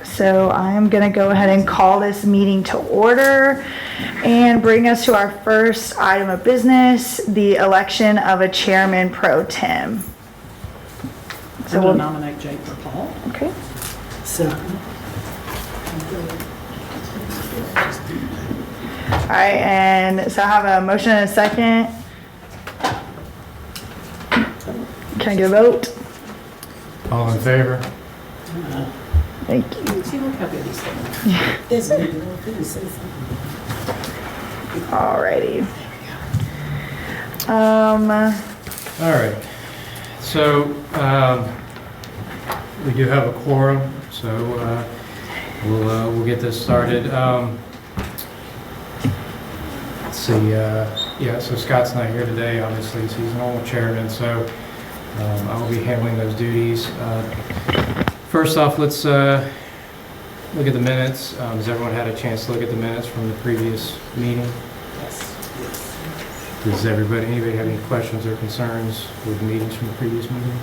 So I am going to go ahead and call this meeting to order and bring us to our first item of business, the election of a chairman pro tem. So we'll nominate Jake for Paul. Okay. Second. All right, and so I have a motion and a second. Can I get a vote? All in favor? Thank you. See, look how good he's doing. There's a good little thing to say something. Alrighty. All right. So we do have a quorum, so we'll get this started. Let's see. Yeah. So Scott's not here today. Obviously, so he's normal chairman. So I will be handling those duties. First off, let's look at the minutes. Has everyone had a chance to look at the minutes from the previous meeting? Yes. Does anybody have any questions or concerns with the meetings from the previous meeting?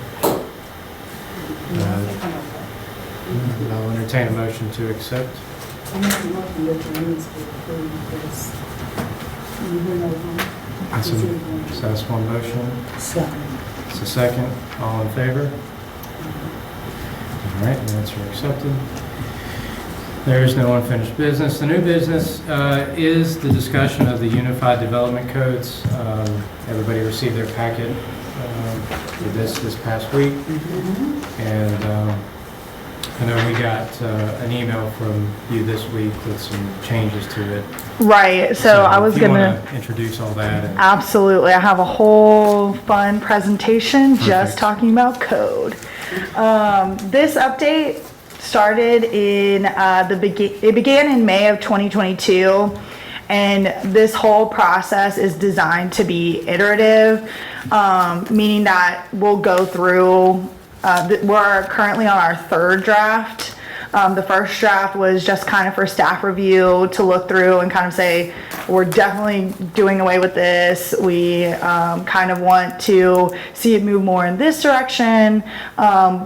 I'll entertain a motion to accept. I'm not going to let the minutes be approved because you hear no one. So that's one motion. Second. It's a second. All in favor? All right, minutes are accepted. There is no unfinished business. The new business is the discussion of the Unified Development Codes. Everybody received their packet for this past week. And I know we got an email from you this week with some changes to it. Right, so I was if you gonna wanna introduce all that. absolutely. I have a whole fun presentation just Perfect. talking about code. This update started in it began in May of 2022, and this whole process is designed to be iterative, meaning that we'll go through. We're currently on our third draft. The first draft was just kind of for staff review to look through and kind of say, we're definitely doing away with this. We kind of want to see it move more in this direction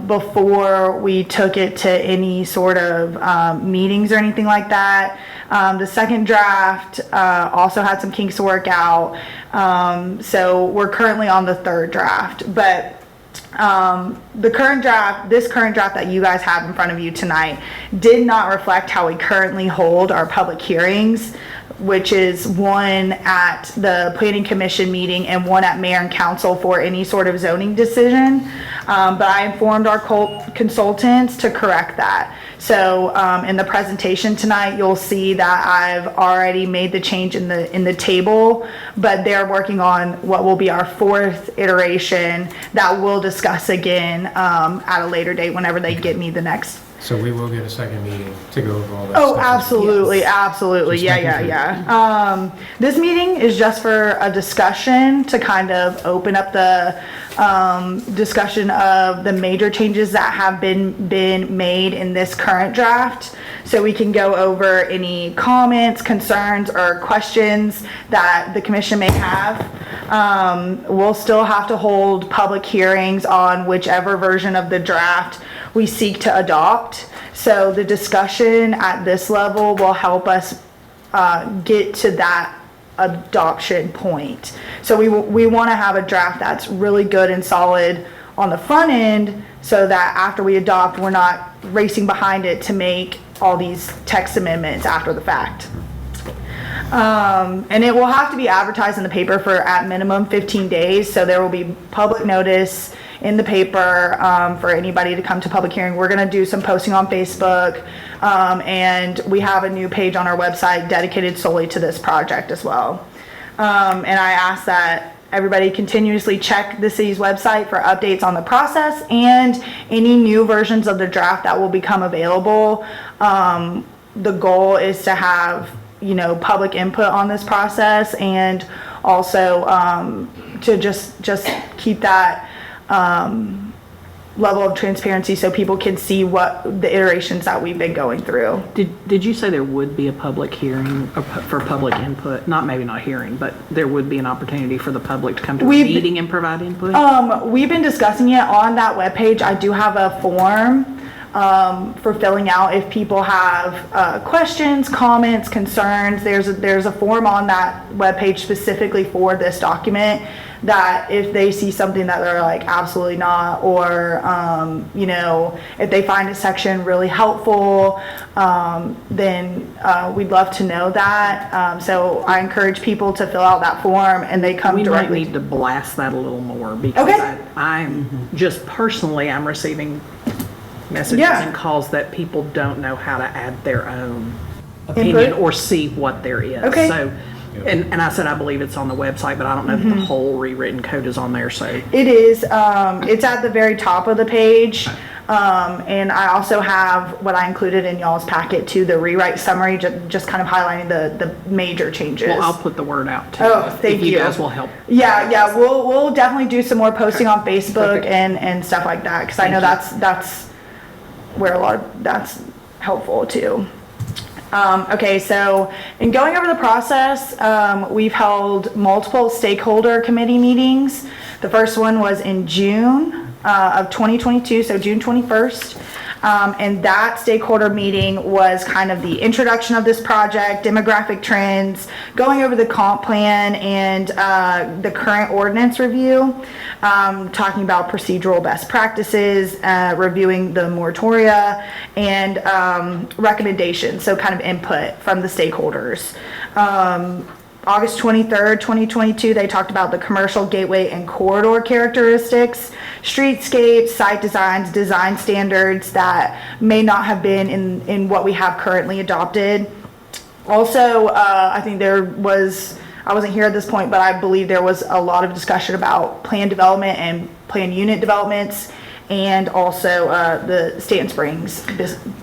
before we took it to any sort of meetings or anything like that. The second draft also had some kinks to work out. So we're currently on the third draft, but this current draft that you guys have in front of you tonight did not reflect how we currently hold our public hearings, which is one at the planning commission meeting and one at mayor and council for any sort of zoning decision. But I informed our consultants to correct that. So in the presentation tonight, you'll see that I've already made the change in the table, but they're working on what will be our fourth iteration that we'll discuss again at a later date whenever they get me the next. So we will get a second meeting to go over all that Oh, stuff. absolutely, Yes. absolutely. Just Yeah. making sure. This meeting is just for a discussion to kind of open up the discussion of the major changes that have been made in this current draft. So we can go over any comments, concerns, or questions that the commission may have. We'll still have to hold public hearings on whichever version of the draft we seek to adopt. So the discussion at this level will help us get to that adoption point. So we want to have a draft that's really good and solid on the front end so that after we adopt, we're not racing behind it to make all these text amendments after the fact. And it will have to be advertised in the paper for at minimum 15 days. So there will be public notice in the paper for anybody to come to public hearing. We're going to do some posting on Facebook, and we have a new page on our website dedicated solely to this project as well. And I ask that everybody continuously check the city's website for updates on the process and any new versions of the draft that will become available. The goal is to have public input on this process, and also to just keep that level of transparency so people can see what the iterations that we've been going through. Did you say there would be a public hearing for public input? Maybe not hearing, but there would be an opportunity for the public to come to a meeting and provide input? We've been discussing it on that webpage. I do have a form for filling out if people have questions, comments, concerns. There's a form on that webpage specifically for this document that if they see something that they're like absolutely not, or if they find a section really helpful, then we'd love to know that. So I encourage people to fill out that form, and they come We might directly. need to blast that a little more because Okay. I'm just personally, I'm receiving messages Yeah. and calls that people don't know how to add their own opinion Input? or see what there is. Okay. So, and I said, I believe it's on the website, but I don't know Mm-hmm. if the whole rewritten code is on there, so. It is, it's at the very top of the page. And I also have what I included in y'all's packet too, the rewrite summary, just kind of highlighting the major changes. Well, I'll put the word out too. Oh, if thank you you. guys will help. Yeah, we'll definitely do some more posting on Facebook Perfect. and stuff like that, because I know that's where that's helpful too. Okay, so in going over the process, we've held multiple stakeholder committee meetings. The first one was in June of 2022, so June 21st. And that stakeholder meeting was kind of the introduction of this project, demographic trends, going over the comp plan and the current ordinance review, talking about procedural best practices, reviewing the moratoria, and recommendations, so kind of input from the stakeholders. August 23rd, 2022, they talked about the commercial gateway and corridor characteristics, streetscapes, site designs, design standards that may not have been in what we have currently adopted. Also, I think I wasn't here at this point, but I believe there was a lot of discussion about plan development and plan unit developments, and also the Stanton Springs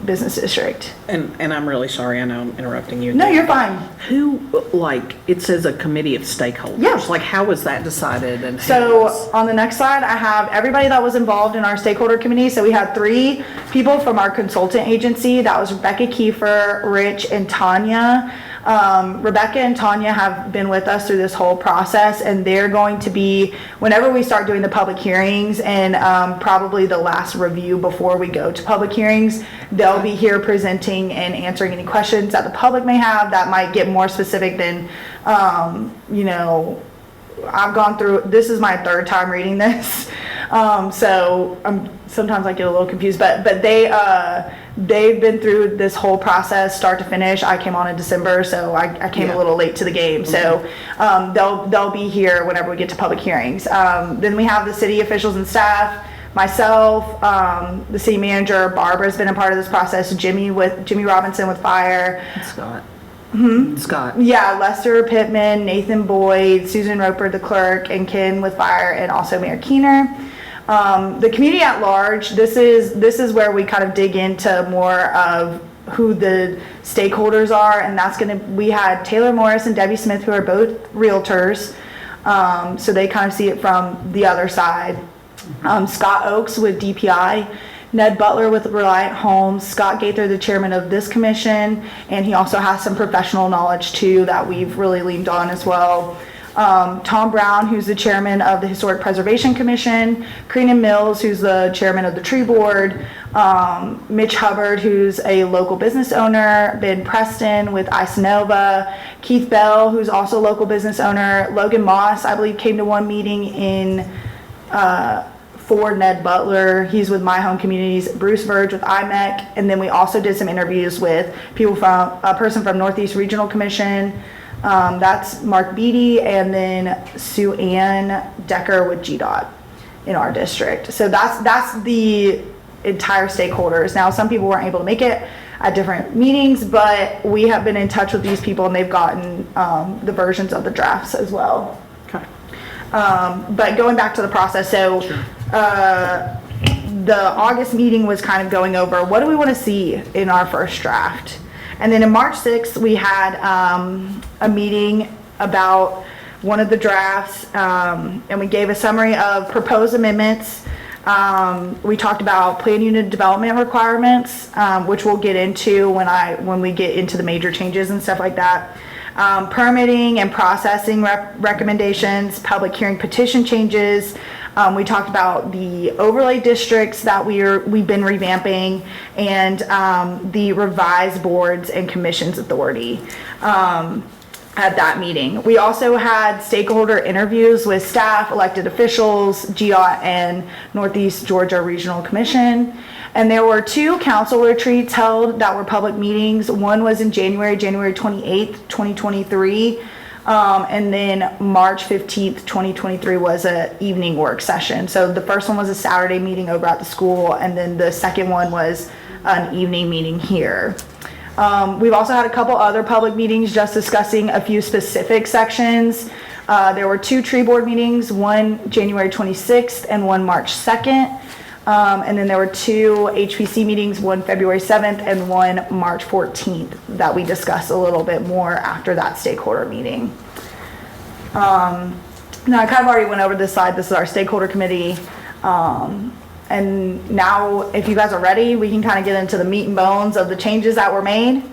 Business District. And I'm really sorry, I know I'm interrupting you. No, you're fine. Who, like, it says a committee of stakeholders. Yeah. Like, how was that decided and who So was- on the next slide, I have everybody that was involved in our stakeholder committee. So we had 3 people from our consultant agency. That was Rebecca Kiefer, Rich, and Tanya. Rebecca and Tanya have been with us through this whole process, and they're going to be, whenever we start doing the public hearings and probably the last review before we go to public hearings, they'll be here presenting and answering any questions that the public may have that might get more specific than, I've gone through, this is my 3rd time reading this. So sometimes I get a little confused, but they've been through this whole process start to finish. I came on in December, so I came a little late to the game. So they'll be here whenever we get to public hearings. Then we have the city officials and staff, myself, the city manager, Barbara's been a part of this process, Jimmy Robinson with fire. Scott. Mm-hmm. Scott. Yeah, Lester Pittman, Nathan Boyd, Susan Roper, the clerk, and Ken with fire, and also Mayor Keener. The community at large, this is where we kind of dig into more of who the stakeholders are, and we had Taylor Morris and Debbie Smith, who are both realtors, so they kind of see it from the other side. Scott Oakes with DPI, Ned Butler with Reliant Homes, Scott Gaither, the chairman of this commission, and he also has some professional knowledge too that we've really leaned on as well. Tom Brown, who's the chairman of the Historic Preservation Commission, Kreenan Mills, who's the chairman of the Tree Board, Mitch Hubbard, who's a local business owner, Ben Preston with Isanova, Keith Bell, who's also a local business owner, Logan Moss, I believe, came to one meeting for Ned Butler. He's with My Home Communities, Bruce Verge with IMEC, and then we also did some interviews with a person from Northeast Regional Commission. That's Mark Beatty, and then Sue Ann Decker with GDOT in our district. So that's the entire stakeholders. Now, some people weren't able to make it at different meetings, but we have been in touch with these people, and they've gotten the versions of the drafts as well. Okay. But going back to the process, so the August meeting was kind of going over what do we want to see in our first draft. And then in March 6th, we had a meeting about one of the drafts, and we gave a summary of proposed amendments. We talked about plan unit development requirements, which we'll get into when we get into the major changes and stuff like that. Permitting and processing recommendations, public hearing petition changes, We talked about the overlay districts that we've been revamping, and the revised boards and commissions authority at that meeting. We also had stakeholder interviews with staff, elected officials, GDOT, and Northeast Georgia Regional Commission. And there were 2 council retreats held that were public meetings. One was in January 28th, 2023. And then March 15th, 2023 was an evening work session. So the first one was a Saturday meeting over at the school, and then the second one was an evening meeting here. We've also had a couple other public meetings just discussing a few specific sections. There were 2 tree board meetings, one January 26th and one March 2nd. And then there were 2 HPC meetings, one February 7th and one March 14th that we discussed a little bit more after that stakeholder meeting. Now I kind of already went over this slide. This is our stakeholder committee. And now if you guys are ready, we can kind of get into the meat and bones of the changes that were made.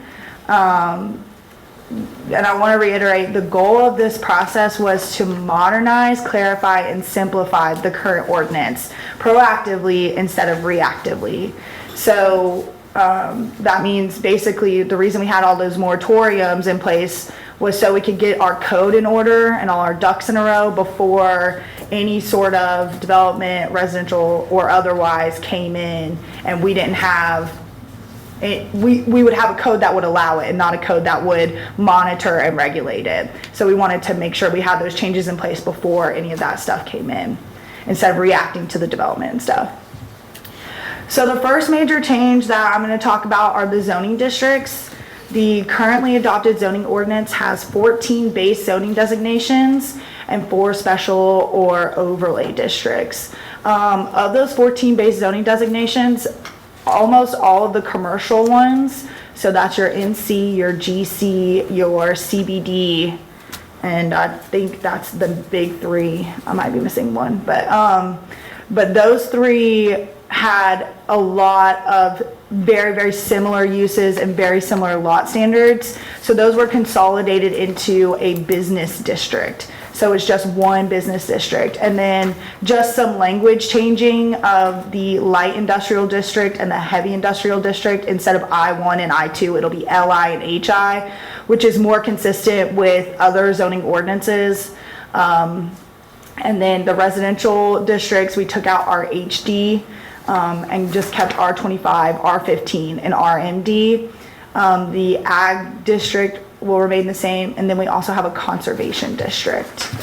And I want to reiterate, the goal of this process was to modernize, clarify, and simplify the current ordinance proactively instead of reactively. So that means basically the reason we had all those moratoriums in place was so we could get our code in order and all our ducks in a row before any sort of development, residential or otherwise, came in, and we didn't have we would have a code that would allow it and not a code that would monitor and regulate it. So we wanted to make sure we had those changes in place before any of that stuff came in, instead of reacting to the development and stuff. So the first major change that I'm going to talk about are the zoning districts. The currently adopted zoning ordinance has 14 base zoning designations and 4 special or overlay districts. Of those 14 base zoning designations, almost all of the commercial ones, so that's your NC, your GC, your CBD, and I think that's the big 3. I might be missing one, but those 3 had a lot of very, very similar uses and very similar lot standards. So those were consolidated into a business district. So it's just one business district. And then just some language changing of the light industrial district and the heavy industrial district. Instead of I1 and I2, it'll be LI and HI, which is more consistent with other zoning ordinances. And then the residential districts, we took out our HD and just kept R25, R15, and RMD. The ag district will remain the same, and then we also have a conservation district.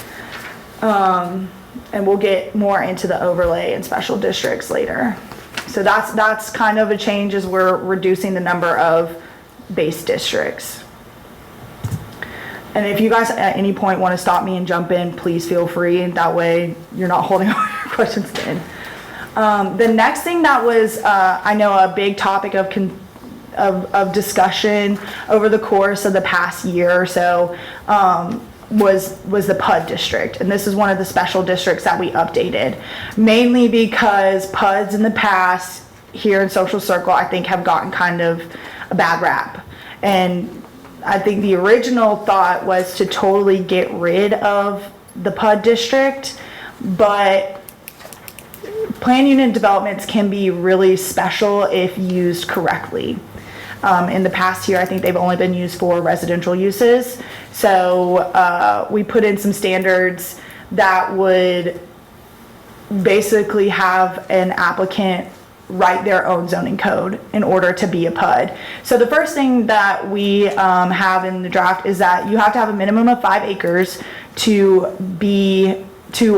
And we'll get more into the overlay and special districts later. So that's kind of a change, as we're reducing the number of base districts. And if you guys at any point want to stop me and jump in, please feel free. That way you're not holding all your questions in. The next thing that was, I know, a big topic of discussion over the course of the past year or so was the PUD district. And this is one of the special districts that we updated, mainly because PUDs in the past here in Social Circle, I think, have gotten kind of a bad rap. And I think the original thought was to totally get rid of the PUD district, but plan unit developments can be really special if used correctly. In the past year, I think they've only been used for residential uses. So we put in some standards that would basically have an applicant write their own zoning code in order to be a PUD. So the first thing that we have in the draft is that you have to have a minimum of 5 acres to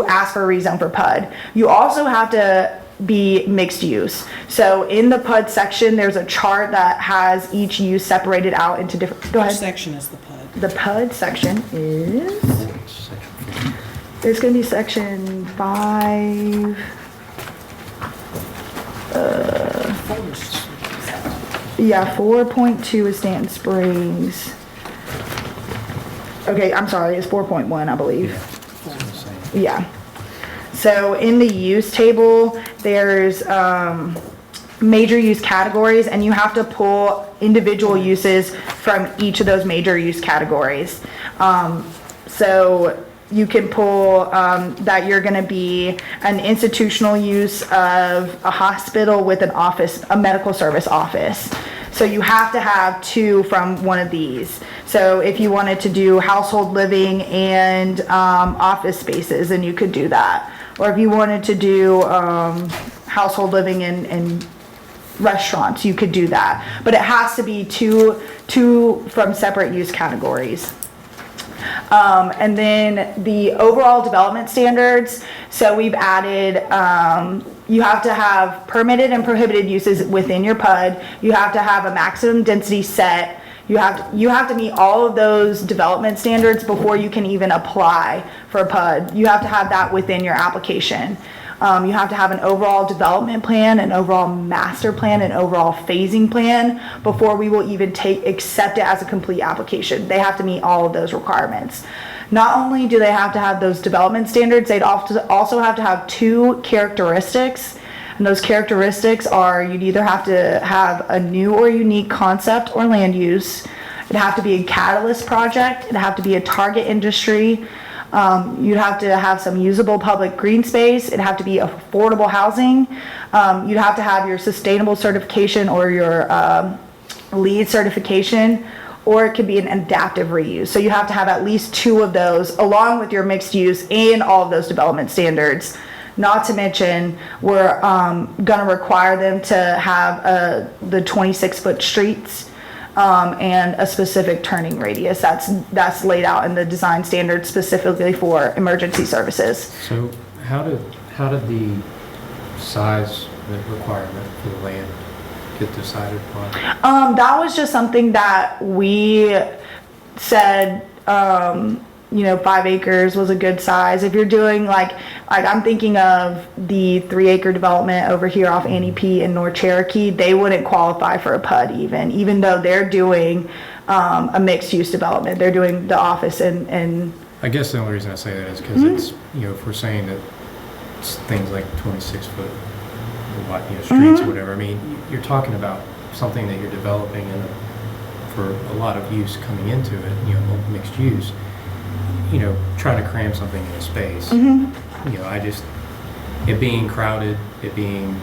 ask for a rezone for PUD. You also have to be mixed use. So in the PUD section, there's a chart that has each use separated out into different, go ahead. Which section is the PUD? The PUD section is, it's gonna be section 5. Yeah, 4.2 is Stanton Springs. Okay, I'm sorry, it's 4.1, I believe. Yeah. So in the use table, there's major use categories, and you have to pull individual uses from each of those major use categories. So you can pull that you're going to be an institutional use of a hospital with an office, a medical service office. So you have to have 2 from one of these. So if you wanted to do household living and office spaces, then you could do that. Or if you wanted to do household living and restaurants, you could do that. But it has to be two from separate use categories. And then the overall development standards, so we've added, you have to have permitted and prohibited uses within your PUD. You have to have a maximum density set. You have to meet all of those development standards before you can even apply for a PUD. You have to have that within your application. You have to have an overall development plan, an overall master plan, an overall phasing plan before we will even accept it as a complete application. They have to meet all of those requirements. Not only do they have to have those development standards, they'd also have to have 2 characteristics. And those characteristics are, you'd either have to have a new or unique concept or land use. It'd have to be a catalyst project. It'd have to be a target industry. You'd have to have some usable public green space. It'd have to be affordable housing. You'd have to have your sustainable certification or your LEED certification, or it could be an adaptive reuse. So you have to have at least 2 of those along with your mixed use and all of those development standards. Not to mention, we're gonna require them to have the 26-foot streets and a specific turning radius that's laid out in the design standards specifically for emergency services. So how did the size requirement for the land get decided upon? That was just something that we said, 5 acres was a good size. If you're doing like I'm thinking of the 3-acre development over here off Annie P in North Cherokee, they wouldn't qualify for a PUD even though they're doing a mixed use development. They're doing the office and I guess the only reason I say that is because it's, if we're saying that it's things like 26-foot streets or whatever, I mean, you're talking about something that you're developing for a lot of use coming into it, mixed use. Trying to cram something in a space. It being crowded, it being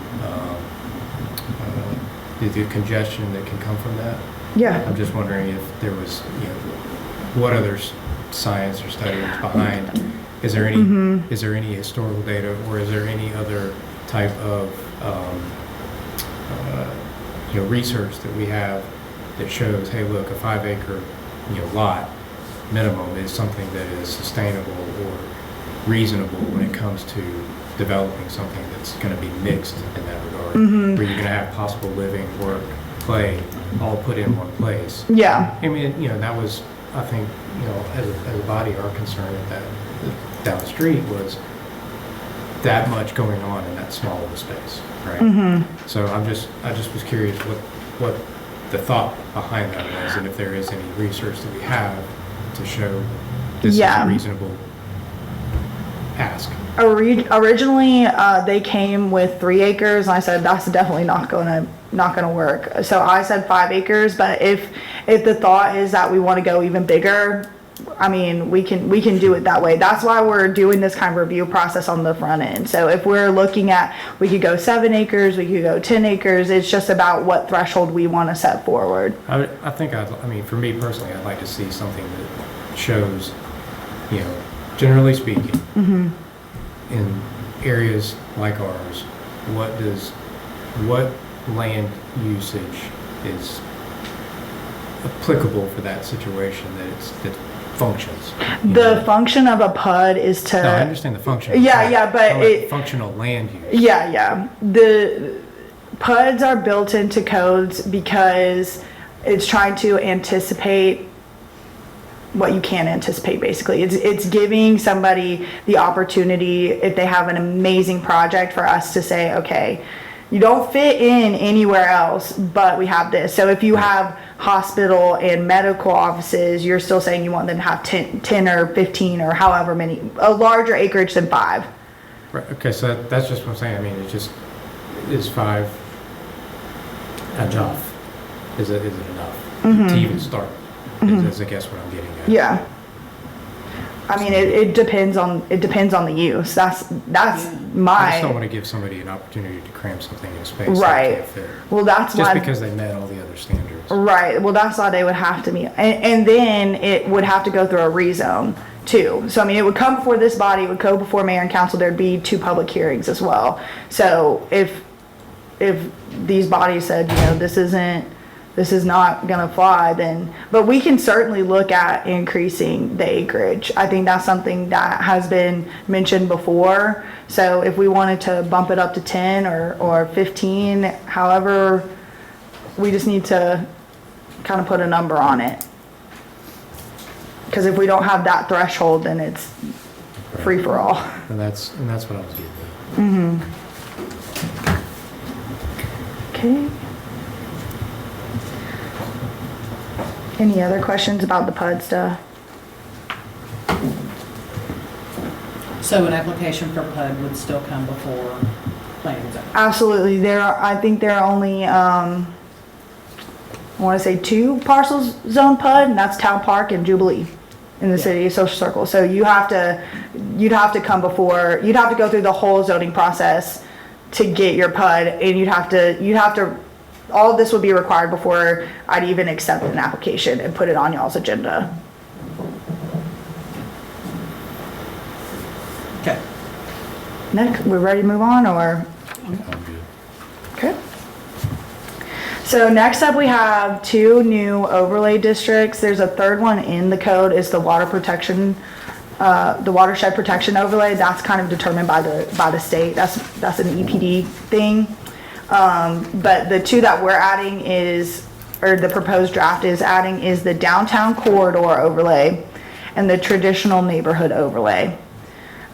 the congestion that can come from that. yeah. I'm just wondering if there was, what other science or study is behind. Is there any historical data, or is there any other type of research that we have that shows, hey, look, a 5-acre lot minimum is something that is sustainable or reasonable when it comes to developing something that's going to be mixed in that regard, where you're going to have possible living, work, play, all put in one place. Yeah. I mean, that was, I think, as a body, our concern at that down the street was that much going on in that small of a space, right? So I just was curious what the thought behind that was, and if there is any research that we have to show this is a reasonable ask. Originally, they came with 3 acres, and I said that's definitely not gonna work. So I said 5 acres, but if the thought is that we want to go even bigger, I mean, we can do it that way. That's why we're doing this kind of review process on the front end. So if we're looking at, we could go 7 acres, we could go 10 acres. It's just about what threshold we want to set forward. I think for me personally, I'd like to see something that shows, generally speaking, in areas like ours, what land usage is applicable for that situation that functions. The function of a PUD is to... No, I understand the function. Yeah, but functional land use. Yeah. The PUDs are built into codes because it's trying to anticipate what you can't anticipate, basically. It's giving somebody the opportunity, if they have an amazing project, for us to say, okay, you don't fit in anywhere else, but we have this. So if you have hospital and medical offices, you're still saying you want them to have 10 or 15 or however many, a larger acreage than 5. Right. Okay, so that's just what I'm saying. I mean, is 5 enough? Is it enough to even start? Is I guess what I'm getting at. Yeah. I mean, it depends on the use. That's I just don't my, want to give somebody an opportunity to cram something in a space that right. can't fit. Well, that's Just why. because they met all the other standards. Right, well, that's why they would have to meet, and then it would have to go through a rezone too. So, I mean, it would come before this body, it would go before mayor and council, there'd be 2 public hearings as well. So if these bodies said, you know, this is not gonna fly, then, but we can certainly look at increasing the acreage. I think that's something that has been mentioned before. So if we wanted to bump it up to 10 or 15, however, we just need to kind of put a number on it. Because if we don't have that threshold, then it's free for all. And that's what I was getting at. Okay. Any other questions about the PUD stuff? So an application for PUD would still come before planning and zoning? Absolutely. I think there are only, I want to say 2 parcels zone PUD, and that's Town Park and Jubilee in the city social circle. So you'd have to go through the whole zoning process to get your PUD, and you'd have to, all of this would be required before I'd even accept an application and put it on y'all's agenda. Okay. Next, we're ready to move on, or? I'm good. Okay. So next up, we have 2 new overlay districts. There's a third one in the code, is the water protection, the watershed protection overlay. That's kind of determined by the state. That's an EPD thing. But the 2 that we're adding or the proposed draft is adding, is the downtown corridor overlay and the traditional neighborhood overlay.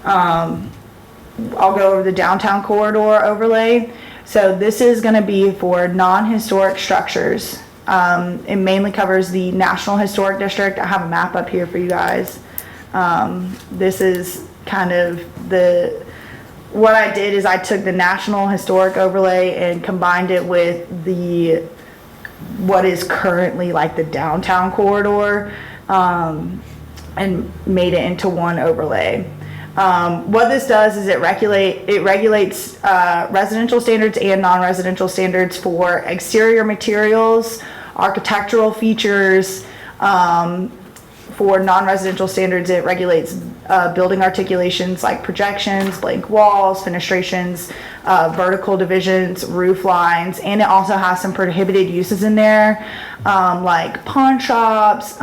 I'll go over the downtown corridor overlay. So this is going to be for non-historic structures. It mainly covers the National Historic District. I have a map up here for you guys. This is kind of what I did is I took the National Historic Overlay and combined it with what is currently like the downtown corridor, and made it into one overlay. What this does is it regulates residential standards and non-residential standards for exterior materials, architectural features. For non-residential standards, it regulates building articulations like projections, blank walls, fenestrations, vertical divisions, roof lines, and it also has some prohibited uses in there, like pawn shops.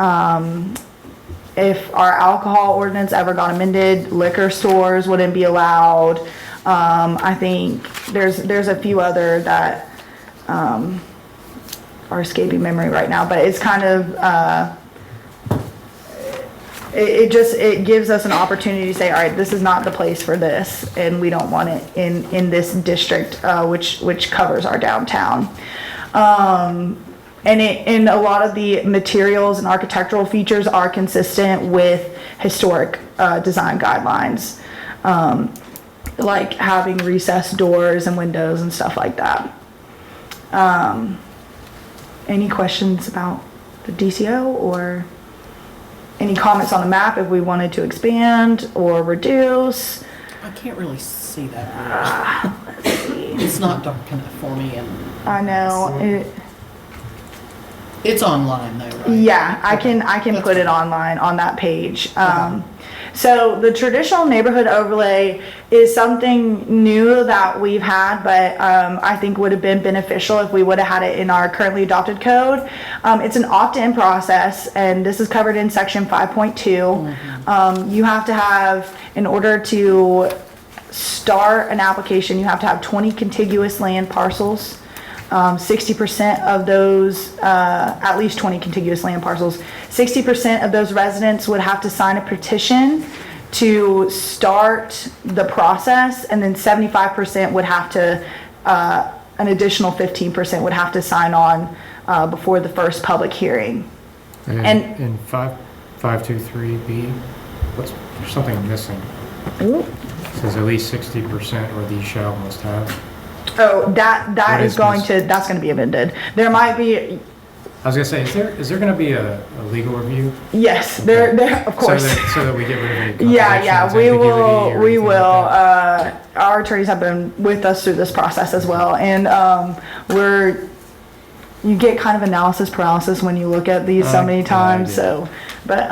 If our alcohol ordinance ever got amended, liquor stores wouldn't be allowed. I think there's a few other that are escaping memory right now, but it's kind of it gives us an opportunity to say, all right, this is not the place for this, and we don't want it in this district, which covers our downtown. And a lot of the materials and architectural features are consistent with historic design guidelines, like having recessed doors and windows and stuff like that. Any questions about the DCO, or any comments on the map if we wanted to expand or reduce? I can't really see that. Let's see. It's not dark enough for me, and I know. it's online though, right? Yeah, I can put it online on that page. So the traditional neighborhood overlay is something new that we've had, but I think would have been beneficial if we would have had it in our currently adopted code. It's an opt-in process, and this is covered in section 5.2. You have to have, in order to start an application, you have to have 20 contiguous land parcels. 60% of those, at least 20 contiguous land parcels, 60% of those residents would have to sign a petition to start the process, and then 75% would have to, an additional 15% would have to sign on before the first public hearing. And in 523B, there's something missing. Ooh. It says at least 60% or these shall must have. Oh, that What is is going this? to, that's going to be amended. There might be, I was gonna say, is there gonna be a legal review? Yes, there, of course. So that we get rid of any Yeah, yeah, contradictions, we ambiguity, will, or we anything like will. that? Our attorneys have been with us through this process as well, and you get kind of analysis paralysis when you look at these so many Yeah, I times, do. so, but,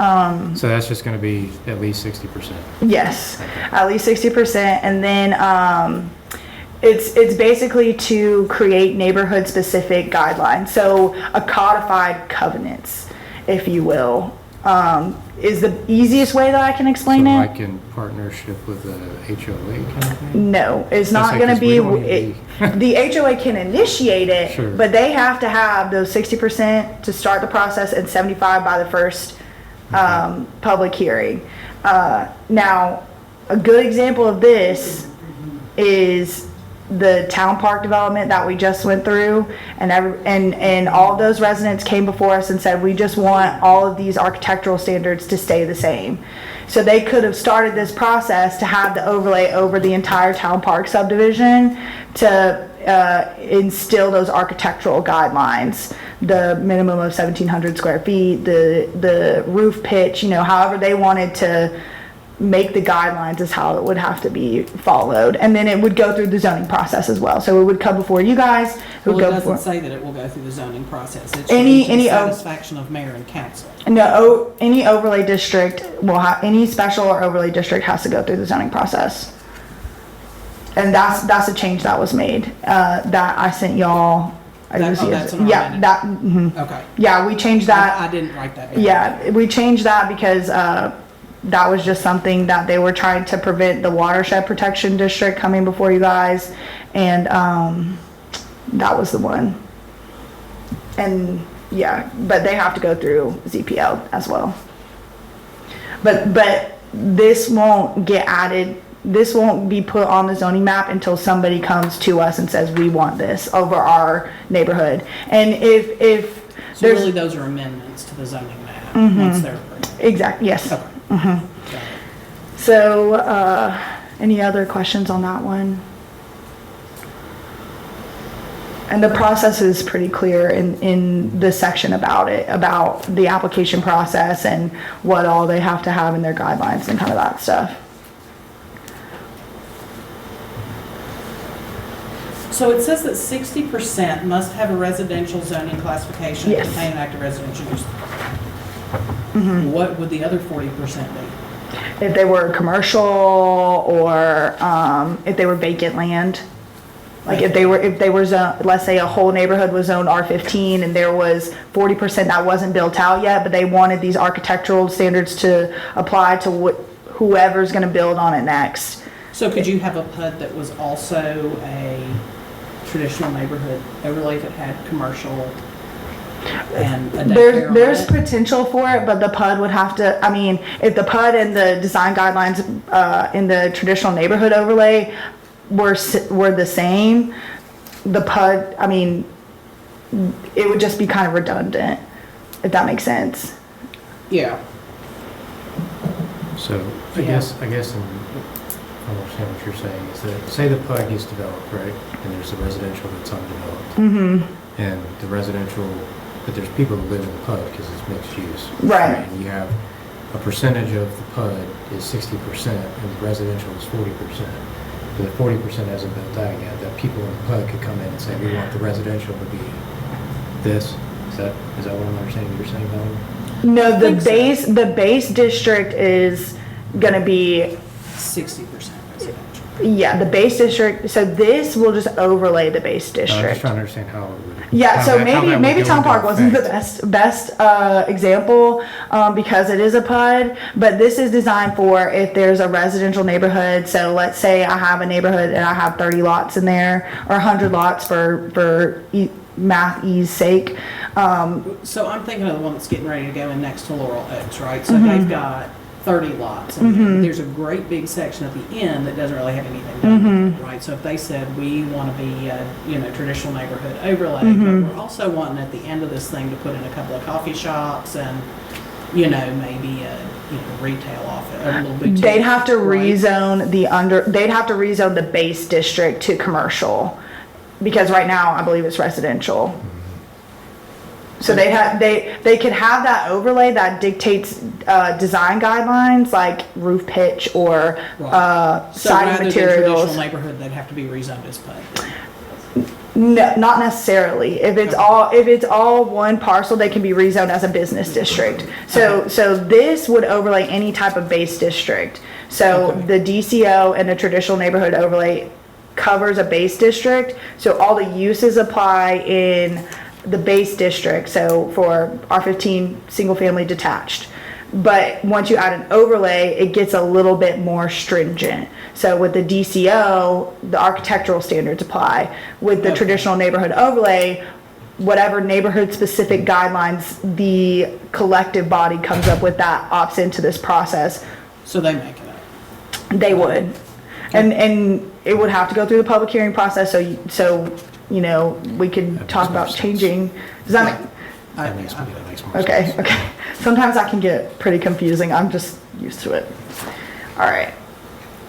So that's just gonna be at least 60%. yes, at least 60%, and then, it's basically to create neighborhood-specific guidelines, so a codified covenants, if you will, is the easiest way that I can So explain it. like in partnership with the HOA kind of thing? No, it's I not say, gonna 'cause we be, don't need the HOA can initiate it, Sure. but they have to have those 60% to start the process and 75 by the first, public hearing. Now, a good example of this is the town park development that we just went through, and all of those residents came before us and said, we just want all of these architectural standards to stay the same. So they could have started this process to have the overlay over the entire town park subdivision to instill those architectural guidelines, the minimum of 1,700 square feet, the roof pitch, however they wanted to make the guidelines is how it would have to be followed. And then it would go through the zoning process as well. So it would come before you guys. It would Well, it go doesn't before. say that it will go through the zoning process. It's Any- to the any- satisfaction of mayor and council. No, any overlay district will have, any special or overlay district has to go through the zoning process. And that's a change that was made, that I sent y'all. That's in our Yeah, minute. Okay. yeah, we changed that. I didn't write that down. Yeah, we changed that because, that was just something that they were trying to prevent the watershed protection district coming before you guys. And, that was the one. And yeah, but they have to go through ZPL as well. But this won't get added, this won't be put on the zoning map until somebody comes to us and says, we want this over our neighborhood. And if So there's. really, those are amendments to the zoning map, once they're approved. Exactly, yes. Okay. Mhm. Got it. So, any other questions on that one? And the process is pretty clear in the section about it, about the application process and what all they have to have in their guidelines and kind of that stuff. So it says that 60% must have a residential zoning classification and Yes. contain an active residential use. What would the other 40% be? If they were commercial or, if they were vacant land. Like if they were zone, let's say a whole neighborhood was zoned R15 and there was 40% that wasn't built out yet, but they wanted these architectural standards to apply to whoever's gonna build on it next. So could you have a PUD that was also a traditional neighborhood overlay that had commercial and a daycare on There's it? potential for it, but the PUD would have to, I mean, if the PUD and the design guidelines, in the traditional neighborhood overlay were the same, the PUD, I mean, it would just be kind of redundant, if that makes sense. Yeah. So I Yeah. guess, I understand what you're saying, is that, say the PUD gets developed, right? And there's the residential that's undeveloped. Mm-hmm, And the residential, but there's people who live in the PUD because it's mixed use. Right. And you have a percentage of the PUD is 60% and the residential is 40%. But the 40% hasn't built out yet, that people in the PUD could come in and say, we want the residential to be this. Is that what I'm understanding you're saying, Helen? no, think so. the base district is gonna be, 60% residential. yeah, the base district, so this will just overlay the base I'm just district. trying to understand how it would. Yeah, how so that- how that would maybe go Town into Park wasn't the effect. best example, because it is a PUD, but this is designed for if there's a residential neighborhood, so let's say I have a neighborhood and I have 30 lots in there, or 100 lots for math ease sake. So I'm thinking of the one that's getting ready to go in next to Laurel Oaks, right? So Mm-hmm. they've got 30 lots. And there's a great big section at the end that doesn't really have anything done Mm-hmm. with it, right? So if they said, we want to be, traditional neighborhood overlay, Mm-hmm. but we're also wanting at the end of this thing to put in a couple of coffee shops and, maybe a, retail office, a little boutique. They'd have to right? they'd have to rezone the base district to commercial, because right now I believe it's residential. So they could have that overlay that dictates design guidelines like roof pitch or Right. So siding rather than materials. traditional neighborhood, they'd have to be rezoned as PUD. No, not necessarily. If it's all one parcel, they can be rezoned as a business district. So this would overlay any type of base district. So Okay. the DCO and the traditional neighborhood overlay covers a base district. So all the uses apply in the base district. So for R15 single family detached. But once you add an overlay, it gets a little bit more stringent. So with the DCO, the architectural standards apply. With the Okay. traditional neighborhood overlay, whatever neighborhood specific guidelines the collective body comes up with that opts into this process, So they make it up. they would. And it would have to go through the public hearing process, so you know, we could talk about changing. Does that make? That makes more Okay, sense. okay. Sometimes that can get pretty confusing. I'm just used to it. All right.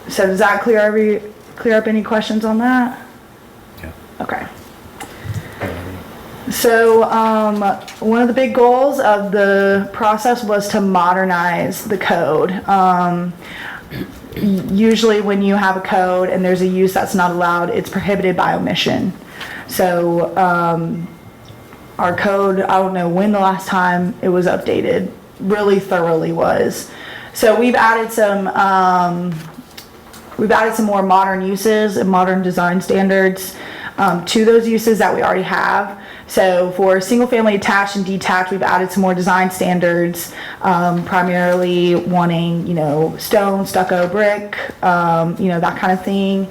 So does that clear up any questions on that? Yeah. Okay. So, one of the big goals of the process was to modernize the code. Usually when you have a code and there's a use that's not allowed, it's prohibited by omission. So, our code, I don't know when the last time it was updated, really thoroughly was. So we've added some more modern uses and modern design standards to those uses that we already have. So for single family attached and detached, we've added some more design standards, primarily wanting, you know, stone, stucco, brick, you know, that kind of thing.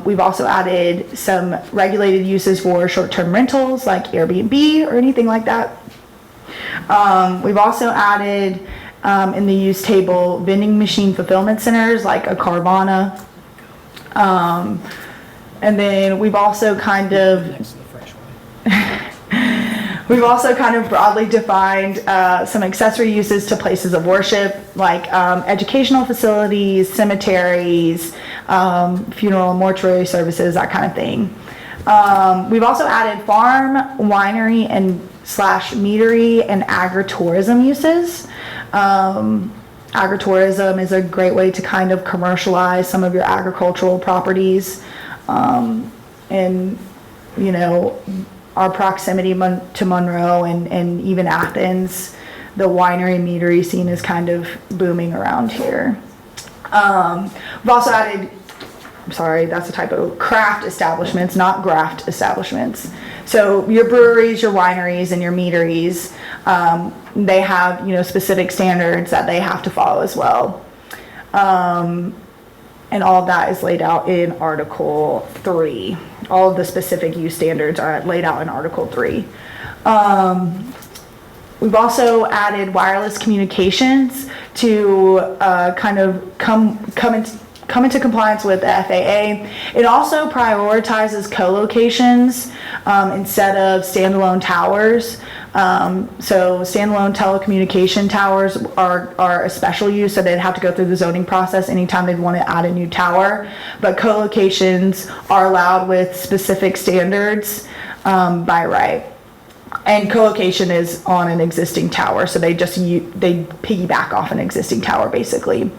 We've also added some regulated uses for short-term rentals like Airbnb or anything like that. We've also added in the use table vending machine fulfillment centers like a Carvana. And then we've also kind of Next to the fresh one. We've also kind of broadly defined some accessory uses to places of worship, like educational facilities, cemeteries, funeral and mortuary services, that kind of thing. We've also added farm, winery, and /meadery and agritourism uses. Agritourism is a great way to kind of commercialize some of your agricultural properties. And, you know, our proximity to Monroe and even Athens, the winery and meadery scene is kind of booming around here. We've also added, I'm sorry, that's a typo, craft establishments, not graft establishments. So your breweries, your wineries, and your meaderies, they have, you know, specific standards that they have to follow as well. And all of that is laid out in Article 3. All of the specific use standards are laid out in Article 3. We've also added wireless communications to kind of come into compliance with the FAA. It also prioritizes co-locations instead of standalone towers. So standalone telecommunication towers are a special use, so they'd have to go through the zoning process anytime they'd want to add a new tower. But co-locations are allowed with specific standards by right. And co-location is on an existing tower, so they piggyback off an existing tower basically.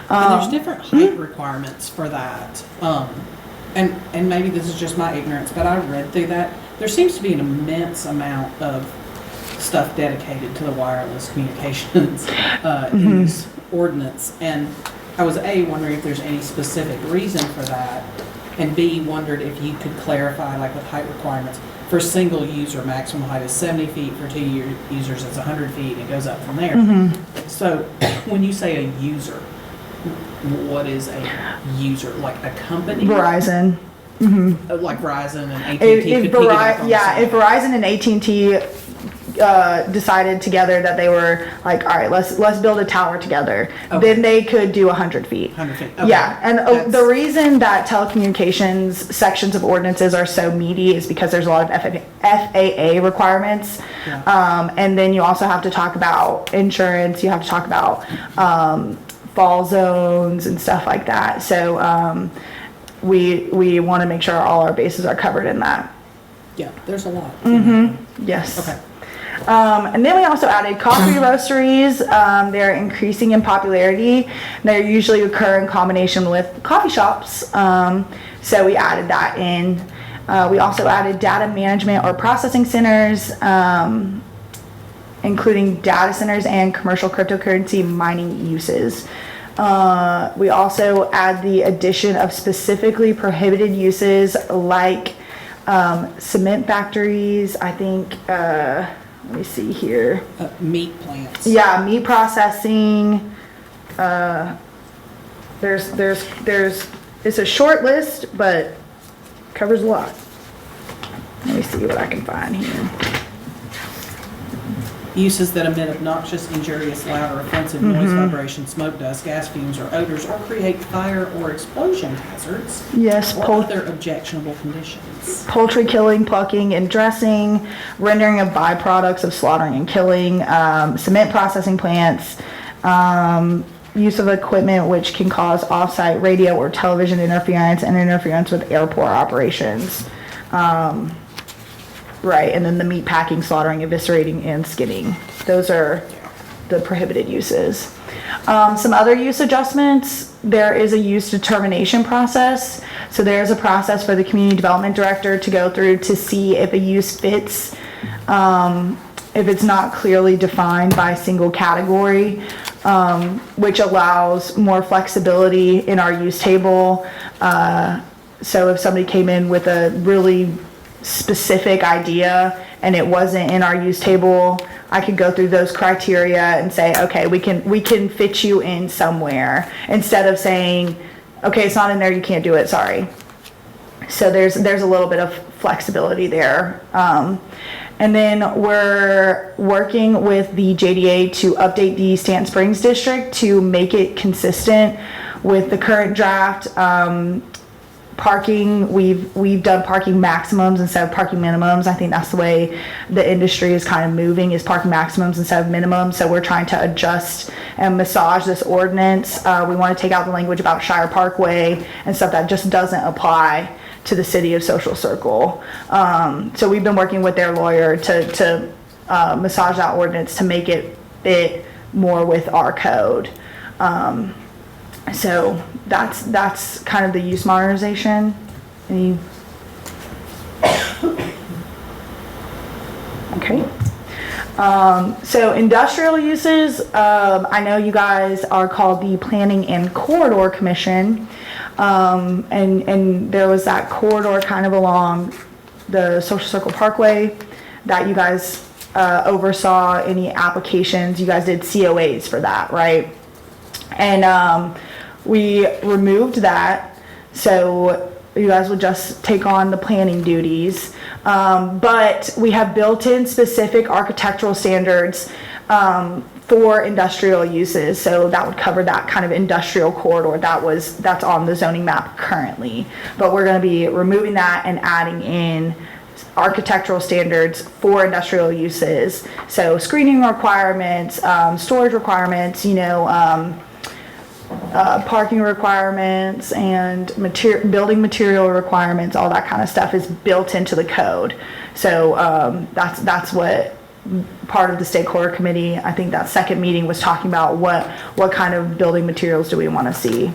And there's different height requirements for that. And maybe this is just my ignorance, but I read through that. There seems to be an immense amount of stuff dedicated to the wireless communications in this ordinance. And I was A, wondering if there's any specific reason for that, and B, wondered if you could clarify, like with height requirements, for single user, maximum height is 70 feet, for two users it's 100 feet, and it goes up from there. So when you say a user, what is a user? Like a company? Verizon. Like Verizon and AT&T If could piggyback on the same. if Verizon and AT&T decided together that they were like, all right, let's build a tower together, Okay. then they could do 100 feet. 100 feet. Okay. Yeah, and That's- the reason that telecommunications sections of ordinances are so meaty is because there's a lot of FAA requirements. Yeah. And then you also have to talk about insurance, you have to talk about fall zones and stuff like that. So we want to make sure all our bases are covered in that. Yeah, there's a lot. Yes. Okay. And then we also added coffee roasteries. They're increasing in popularity. They usually occur in combination with coffee shops. So we added that in. We also added data management or processing centers, including data centers and commercial cryptocurrency mining uses. We also add the addition of specifically prohibited uses like cement factories. I think, let me see here. Meat plants. Yeah, meat processing. There's, it's a short list, but covers a lot. Let me see what I can find here. Uses that emit obnoxious, injurious, loud, or offensive noise, vibration, smoke, dust, gas fumes, or odors, or create fire or explosion hazards, Yes, or other objectionable conditions. poultry killing, plucking, and dressing, rendering of byproducts of slaughtering and killing, cement processing plants, use of equipment which can cause off-site radio or television interference and interference with airport operations. Right, and then the meat packing, slaughtering, eviscerating, and skinning. Those are the prohibited uses. Some other use adjustments, there is a use determination process. So there's a process for the community development director to go through to see if a use fits, if it's not clearly defined by single category, which allows more flexibility in our use table. So if somebody came in with a really specific idea and it wasn't in our use table, I could go through those criteria and say, okay, we can fit you in somewhere, instead of saying, okay, it's not in there, you can't do it, sorry. So there's a little bit of flexibility there. And then we're working with the JDA to update the Stanton Springs district to make it consistent with the current draft. Parking, we've done parking maximums instead of parking minimums. I think that's the way the industry is kind of moving, is parking maximums instead of minimums. So we're trying to adjust and massage this ordinance. We want to take out the language about Shire Parkway and stuff that just doesn't apply to the city of Social Circle. So we've been working with their lawyer to massage that ordinance to make it fit more with our code. So that's kind of the use modernization. Okay. So industrial uses, I know you guys are called the Planning and Corridor Commission. And there was that corridor kind of along the Social Circle Parkway that you guys oversaw any applications. You guys did COAs for that, right? And we removed that, so you guys would just take on the planning duties. But we have built-in specific architectural standards for industrial uses, so that would cover that kind of industrial corridor that's on the zoning map currently. But we're going to be removing that and adding in architectural standards for industrial uses. So screening requirements, storage requirements, parking requirements, and building material requirements, all that kind of stuff is built into the code. So that's what part of the stakeholder committee, I think that second meeting, was talking about what kind of building materials do we want to see.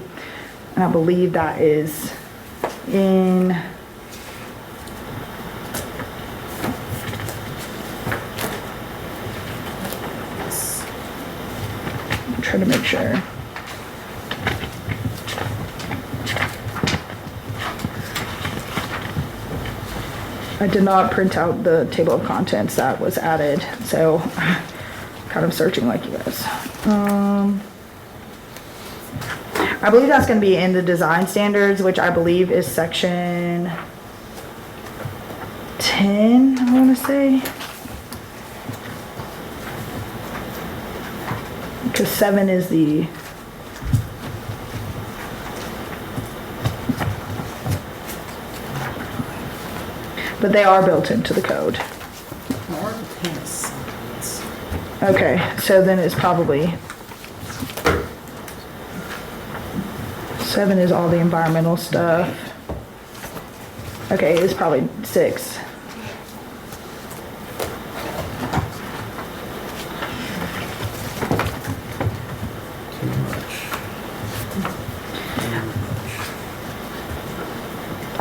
And I believe that is in I'm trying to make sure. I did not print out the table of contents that was added, so kind of searching like you guys. I believe that's going to be in the design standards, which I believe is section 10, I want to say. Because 7 is the... But they are built into the code. More depends signs. Okay, so then it's probably 7 is all the environmental stuff. Okay, it's probably 6.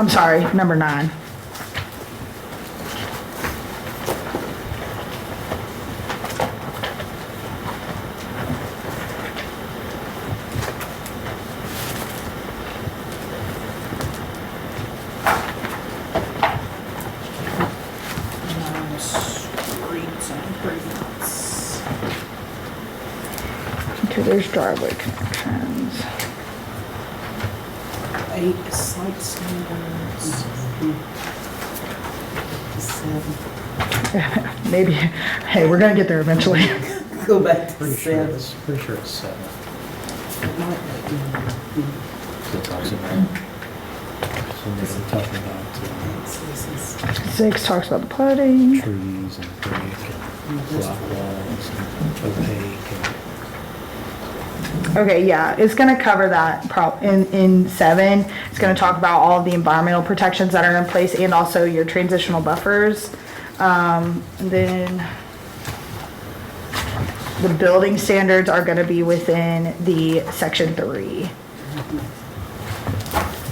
I'm sorry, number 9. Streets and improvements. Okay, there's driveway connections. 8 site standards. Maybe, hey, we're gonna get there eventually. Go back to Pretty sure 7. it's, pretty sure it's 7. It might be. It talks about. So they're talking about 6 talks about the plating. trees and brick and block walls and opaque and. Okay, yeah, it's gonna cover that in 7. It's gonna talk about all of the environmental protections that are in place and also your transitional buffers. And then the building standards are gonna be within the section 3.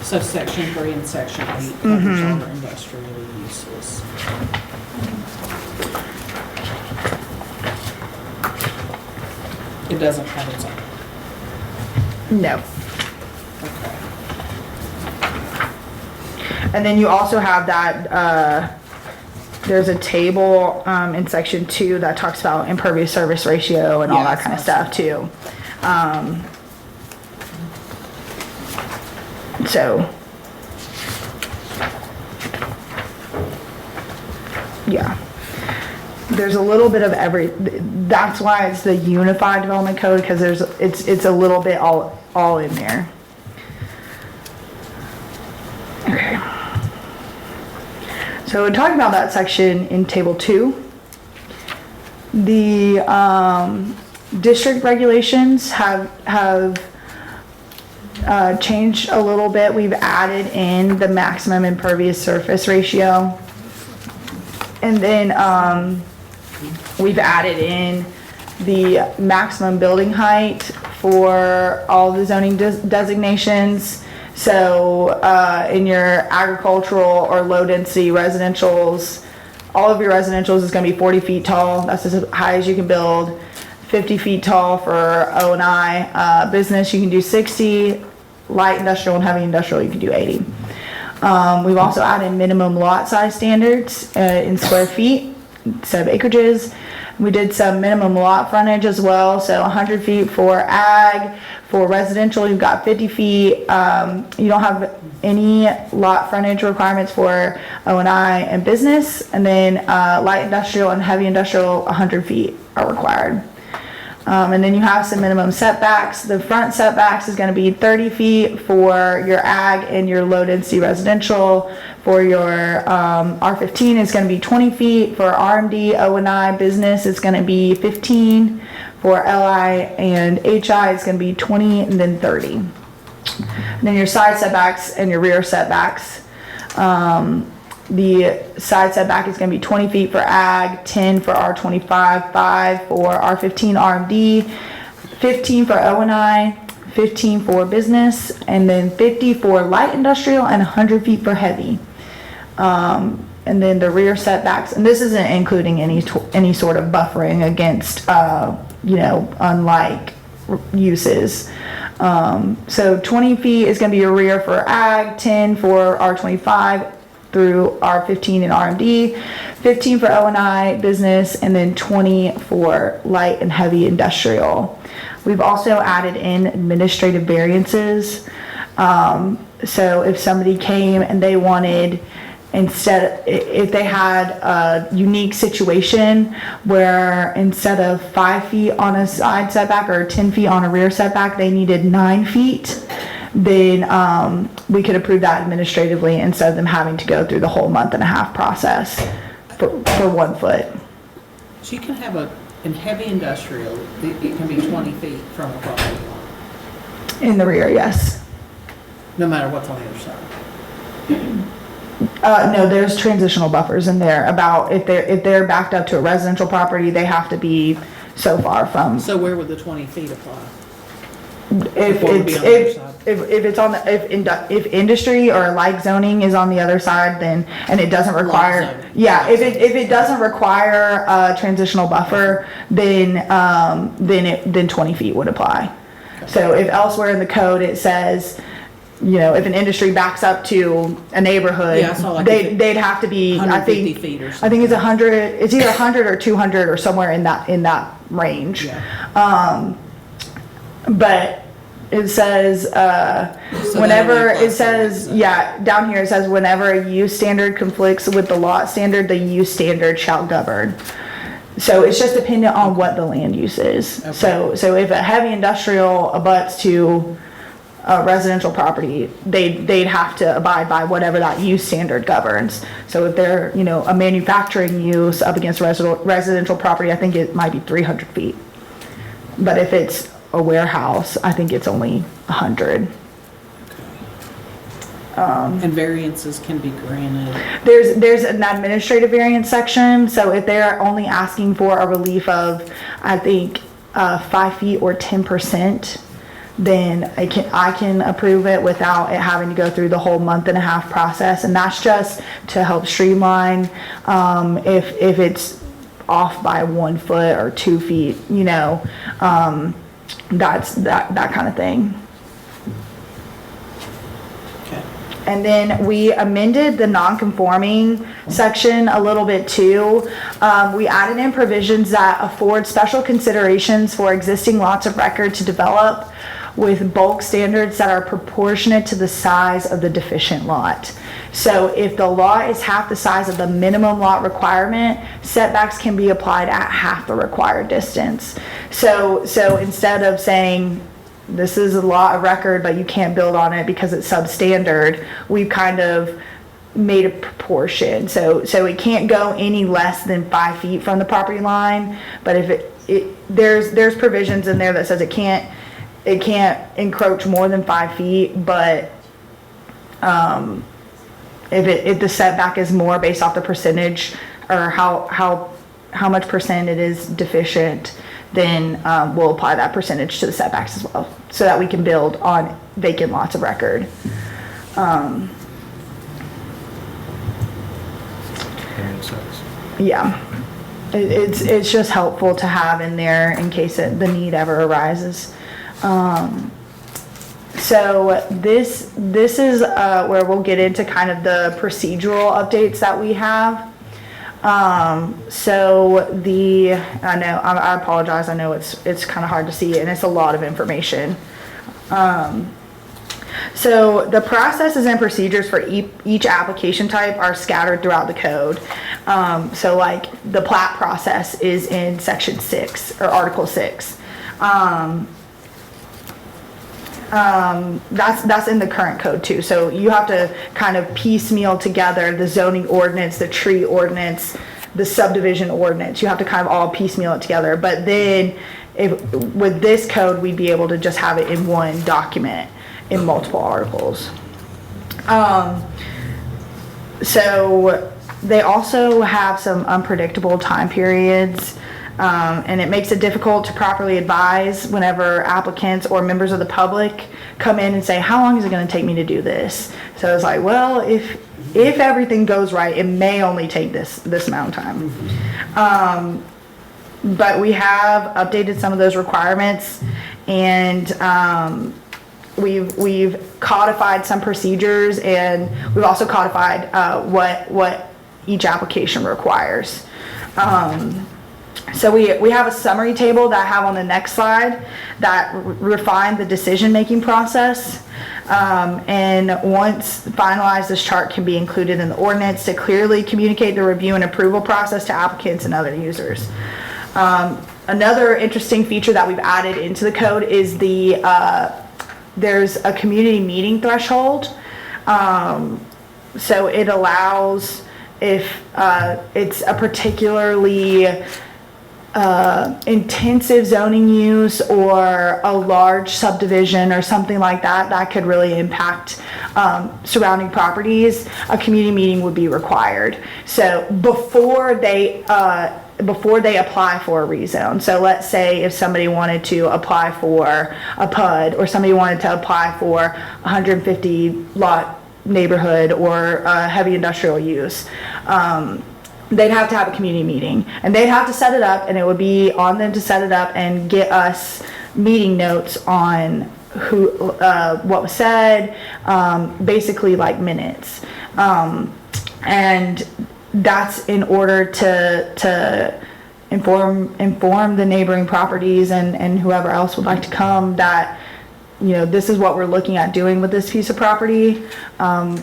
So section 3 and section 8 covers all our industrial uses. It doesn't have its own. No. Okay. And then you also have that, there's a table, in section 2 that talks about impervious surface ratio and all Yeah, that kind of that's stuff too. So. Yeah. There's a little bit of that's why it's the unified development code, because it's a little bit all in there. Okay. So we're talking about that section in table 2. The district regulations have changed a little bit. We've added in the maximum impervious surface ratio. And then we've added in the maximum building height for all the zoning designations. So in your agricultural or low density residentials, all of your residentials is going to be 40 feet tall. That's as high as you can build. 50 feet tall for O&I. Business, you can do 60. Light industrial and heavy industrial, you can do 80. We've also added minimum lot size standards in square feet instead of acreages. We did some minimum lot frontage as well, so 100 feet for ag. For residential, you've got 50 feet. You don't have any lot frontage requirements for O&I and business. And then light industrial and heavy industrial, 100 feet are required. And then you have some minimum setbacks. The front setbacks is going to be 30 feet for your ag and your low density residential. For your R15 is going to be 20 feet. For RMD, O&I, business is going to be 15. For LI and HI is going to be 20 and then 30. And then your side setbacks and your rear setbacks. The side setback is going to be 20 feet for ag, 10 for R25, 5 for R15 RMD, 15 for O&I, 15 for business, and then 50 for light industrial and 100 feet for heavy. And then the rear setbacks, and this isn't including any sort of buffering against, unlike uses. So 20 feet is going to be your rear for ag, 10 for R25, through R15 and RMD, 15 for O&I business, and then 20 for light and heavy industrial. We've also added in administrative variances. So if somebody came and they wanted, if they had a unique situation where instead of 5 feet on a side setback or 10 feet on a rear setback, they needed 9 feet, then we could approve that administratively instead of them having to go through the whole month-and-a-half process for 1 foot. So you can have in heavy industrial, it can be 20 feet from a property line, In the rear, yes. no matter what's on the other side. No, there's transitional buffers in there about if they're backed up to a residential property, they have to be so far from. So where would the 20 feet apply? If What would be it's, on the other if, side? if it's on the, if industry or like zoning is on the other side, then, and it doesn't require, zoning. yeah, if it doesn't require a transitional buffer, then 20 feet would apply. So if elsewhere in the code it says, you know, if an industry backs up to a neighborhood, Yeah, I saw like if it- they'd have to be, I 150 think, feet or I think it's something. 100, it's either 100 or 200 or somewhere in that range. Yeah. But it says, So whenever, that only it says, applies to- yeah, down here it says whenever a use standard conflicts with the lot standard, the use standard shall govern. So it's just dependent on what the land use is. Okay. So if a heavy industrial abuts to a residential property, they'd have to abide by whatever that use standard governs. So if they're, you know, a manufacturing use up against residential property, I think it might be 300 feet. But if it's a warehouse, I think it's only 100. And variances can be granted. There's an administrative variance section, so if they're only asking for a relief of, I think, 5 feet or 10%, then I can approve it without it having to go through the whole month-and-a-half process, and that's just to help streamline, if it's off by 1 foot or 2 feet, you know, that's that kind of thing. Okay. And then we amended the non-conforming section a little bit too. We added in provisions that afford special considerations for existing lots of record to develop with bulk standards that are proportionate to the size of the deficient lot. So if the lot is half the size of the minimum lot requirement, setbacks can be applied at half the required distance. So instead of saying, this is a lot of record, but you can't build on it because it's substandard, we've kind of made a proportion. So it can't go any less than 5 feet from the property line, but if there's provisions in there that says it can't encroach more than 5 feet, but if the setback is more based off the percentage or how much percent it is deficient, then we'll apply that percentage to the setbacks as well, so that we can build on vacant lots of record. That makes sense. Yeah, it's just helpful to have in there in case the need ever arises. So this is where we'll get into kind of the procedural updates that we have. So I apologize, I know it's kind of hard to see and it's a lot of information. So the processes and procedures for each application type are scattered throughout the code. So like the plat process is in section 6 or article 6. That's in the current code too. So you have to kind of piecemeal together the zoning ordinance, the tree ordinance, the subdivision ordinance. You have to kind of all piecemeal it together. But then with this code, we'd be able to just have it in one document in multiple articles. So they also have some unpredictable time periods. And it makes it difficult to properly advise whenever applicants or members of the public come in and say, how long is it going to take me to do this? So it's like, well, if everything goes right, it may only take this amount of time. But we have updated some of those requirements, and we've codified some procedures, and we've also codified what each application requires. So we have a summary table that I have on the next slide that refine the decision-making process. And once finalized, this chart can be included in the ordinance to clearly communicate the review and approval process to applicants and other users. Another interesting feature that we've added into the code is there's a community meeting threshold. So it allows, if it's a particularly intensive zoning use or a large subdivision or something like that, that could really impact surrounding properties, a community meeting would be required. So before before they apply for a rezone. So let's say if somebody wanted to apply for a PUD, or somebody wanted to apply for 150 lot neighborhood or heavy industrial use, they'd have to have a community meeting, and they'd have to set it up, and it would be on them to set it up and get us meeting notes on who, what was said, basically like minutes. And that's in order to inform the neighboring properties and whoever else would like to come that, you know, this is what we're looking at doing with this piece of property.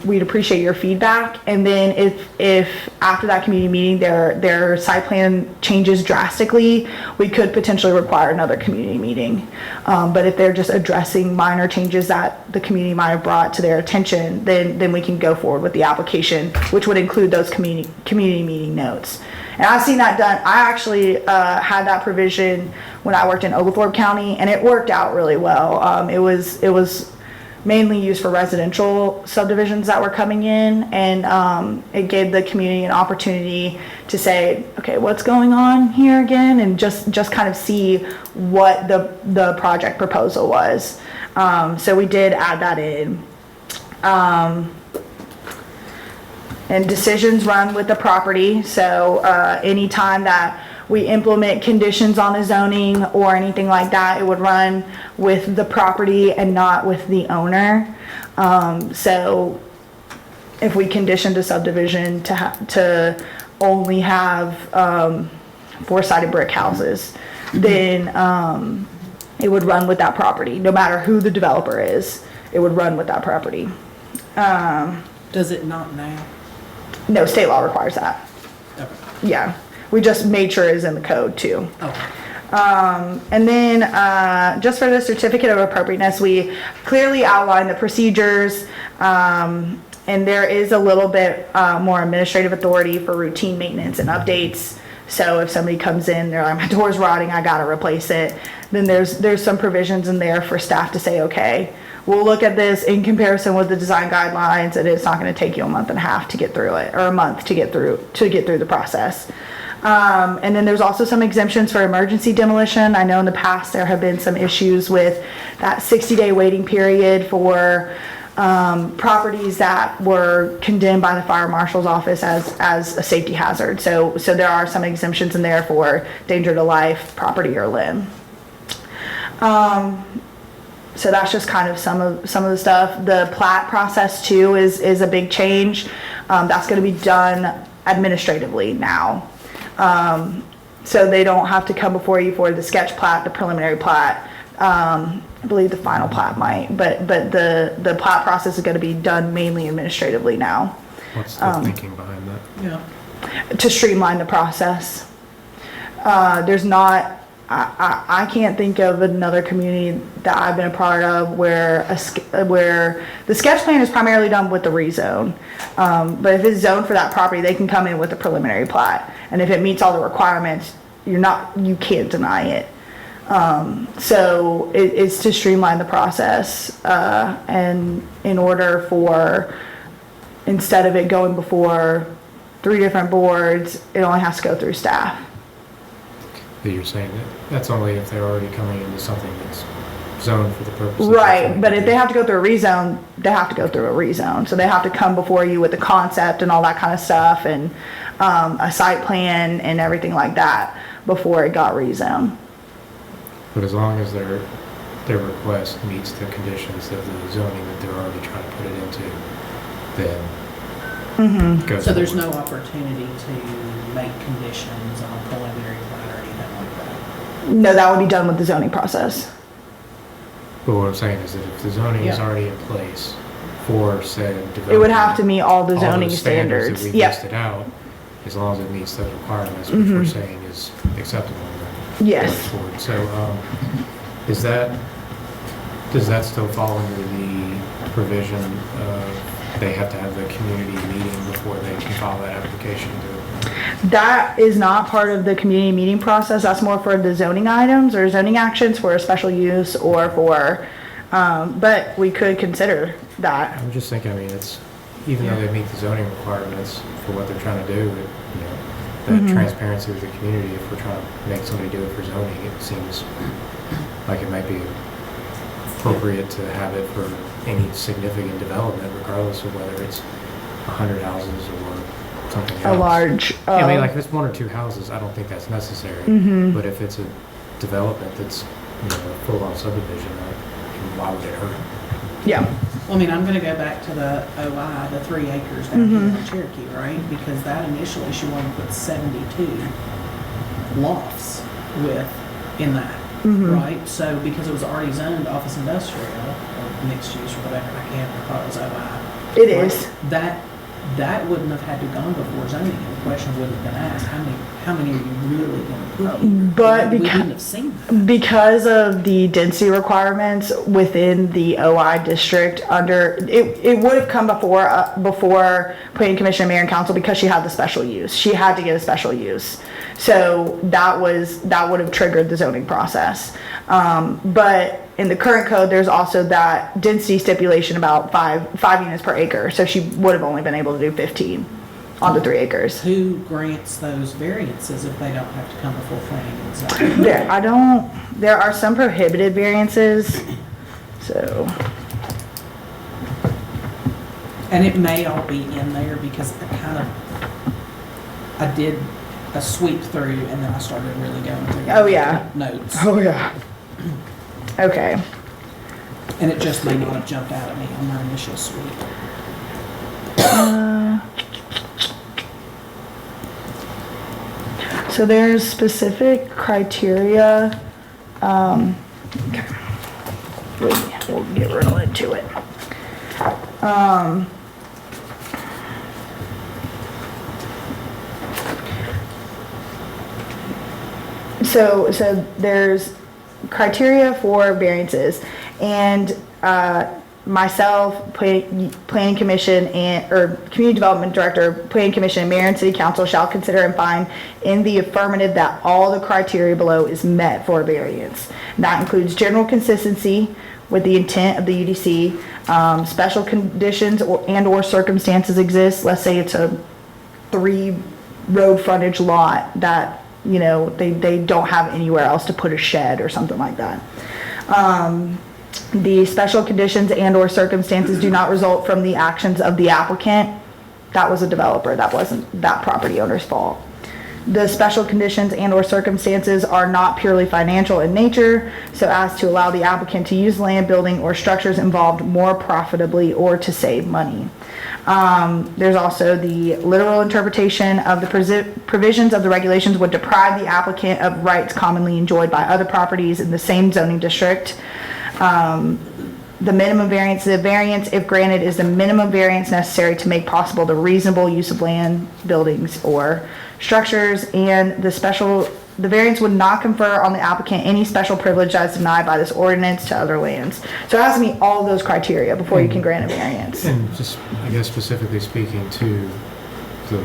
We'd appreciate your feedback. And then if after that community meeting, their site plan changes drastically, we could potentially require another community meeting. But if they're just addressing minor changes that the community might have brought to their attention, then we can go forward with the application, which would include those community meeting notes. And I've seen that done. I actually had that provision when I worked in Oglethorpe County, and it worked out really well. It was mainly used for residential subdivisions that were coming in, and it gave the community an opportunity to say, okay, what's going on here again, and just kind of see what the project proposal was. So we did add that in. And decisions run with the property, so anytime that we implement conditions on the zoning or anything like that, it would run with the property and not with the owner. So if we conditioned a subdivision to only have four-sided brick houses, then it would run with that property. No matter who the developer is, it would run with that property. Does it not now? No, state law requires that. Okay. Yeah, we just made sure it's in the code too. Okay. And then just for the certificate of appropriateness, we clearly outlined the procedures, and there is a little bit more administrative authority for routine maintenance and updates. So if somebody comes in, they're like, my door's rotting, I gotta replace it, then there's some provisions in there for staff to say, okay, we'll look at this in comparison with the design guidelines, and it's not going to take you a month and a half to get through it, or a month to get through the process. And then there's also some exemptions for emergency demolition. I know in the past there have been some issues with that 60-day waiting period for properties that were condemned by the fire marshal's office as a safety hazard. So there are some exemptions in there for danger to life, property, or limb. So that's just kind of some of the stuff. The plat process too is a big change. That's going to be done administratively now. So they don't have to come before you for the sketch plat, the preliminary plat. I believe the final plat might, but the plat process is going to be done mainly administratively now. What's the thinking behind that? Yeah. To streamline the process. There's not, I can't think of another community that I've been a part of where the sketch plan is primarily done with the rezone. But if it's zoned for that property, they can come in with a preliminary plat. And if it meets all the requirements, you can't deny it. So it's to streamline the process, and in order for, instead of it going before 3 different boards, it only has to go through staff. But you're saying that's only if they're already coming into something that's zoned for the purpose of... Right, but if they have to go through a rezone, they have to go through a rezone. So they have to come before you with the concept and all that kind of stuff, and a site plan and everything like that before it got rezoned. But as long as their request meets the conditions of the zoning that they're already trying to put it into, then go So there's forward. no opportunity to make conditions on a preliminary plat or anything like that? No, that would be done with the zoning process. But what I'm saying is that if the zoning is Yeah. already in place for said development... It would have to meet all the all zoning those standards. that we Yep. listed out, as long as it meets those requirements, which we're saying is acceptable. Yes. going forward. So, does that still fall under the provision of they have to have the community meeting before they can file that application to? That is not part of the community meeting process. That's more for the zoning items or zoning actions for a special use or for, but we could consider that. I'm just thinking, I mean, it's, even though they meet the zoning requirements for what they're trying to do, that transparency with the community. If we're trying to make somebody do it for zoning, it seems like it might be appropriate to have it for any significant development, regardless of whether it's 100 houses or something else. A large, I mean, like if it's 1 or 2 houses, I don't think that's necessary. But if it's a development that's, you know, a full-on subdivision, why would it hurt? yeah, Well, I mean, I'm gonna go back to the OI, the 3 acres down here in Cherokee, right? Because that initially, she wanted to put 72 lofts in that, right? So, because it was already zoned office industrial, or mixed use or whatever, I can't recall, it was OI. it is. That wouldn't have had to gone before zoning, and the question wouldn't have been asked, how many are you really gonna put here? But We because- wouldn't have seen that. Because of the density requirements within the OI district it would have come before planning commission and mayor and council because she had the special use. She had to get a special use. So that would have triggered the zoning process. But in the current code, there's also that density stipulation about five units per acre. So she would have only been able to do 15 on the 3 acres. Who grants those variances if they don't have to come before planning and zoning? There are some prohibited variances, so, And it may all be in there because I did a sweep through and then I started really going through. Oh, yeah. Notes. oh yeah. Okay, And it just may not have jumped out at me on my initial sweep. so there's specific criteria, okay. We'll get real into it. So there's criteria for variances, and myself, planning commission or community development director, planning commission, mayor and city council shall consider and find in the affirmative that all the criteria below is met for a variance. That includes general consistency with the intent of the UDC, special conditions and/or circumstances exist. Let's say it's a 3 road frontage lot that, you know, they don't have anywhere else to put a shed or something like that. The special conditions and/or circumstances do not result from the actions of the applicant. That was a developer, that wasn't that property owner's fault. The special conditions and/or circumstances are not purely financial in nature, so as to allow the applicant to use land, building, or structures involved more profitably or to save money. There's also the literal interpretation of the provisions of the regulations would deprive the applicant of rights commonly enjoyed by other properties in the same zoning district. The minimum variance, the variance, if granted, is the minimum variance necessary to make possible the reasonable use of land, buildings, or structures, and the variance would not confer on the applicant any special privilege that is denied by this ordinance to other lands. So it has to meet all of those criteria before you can grant a variance. And just, I guess specifically speaking to the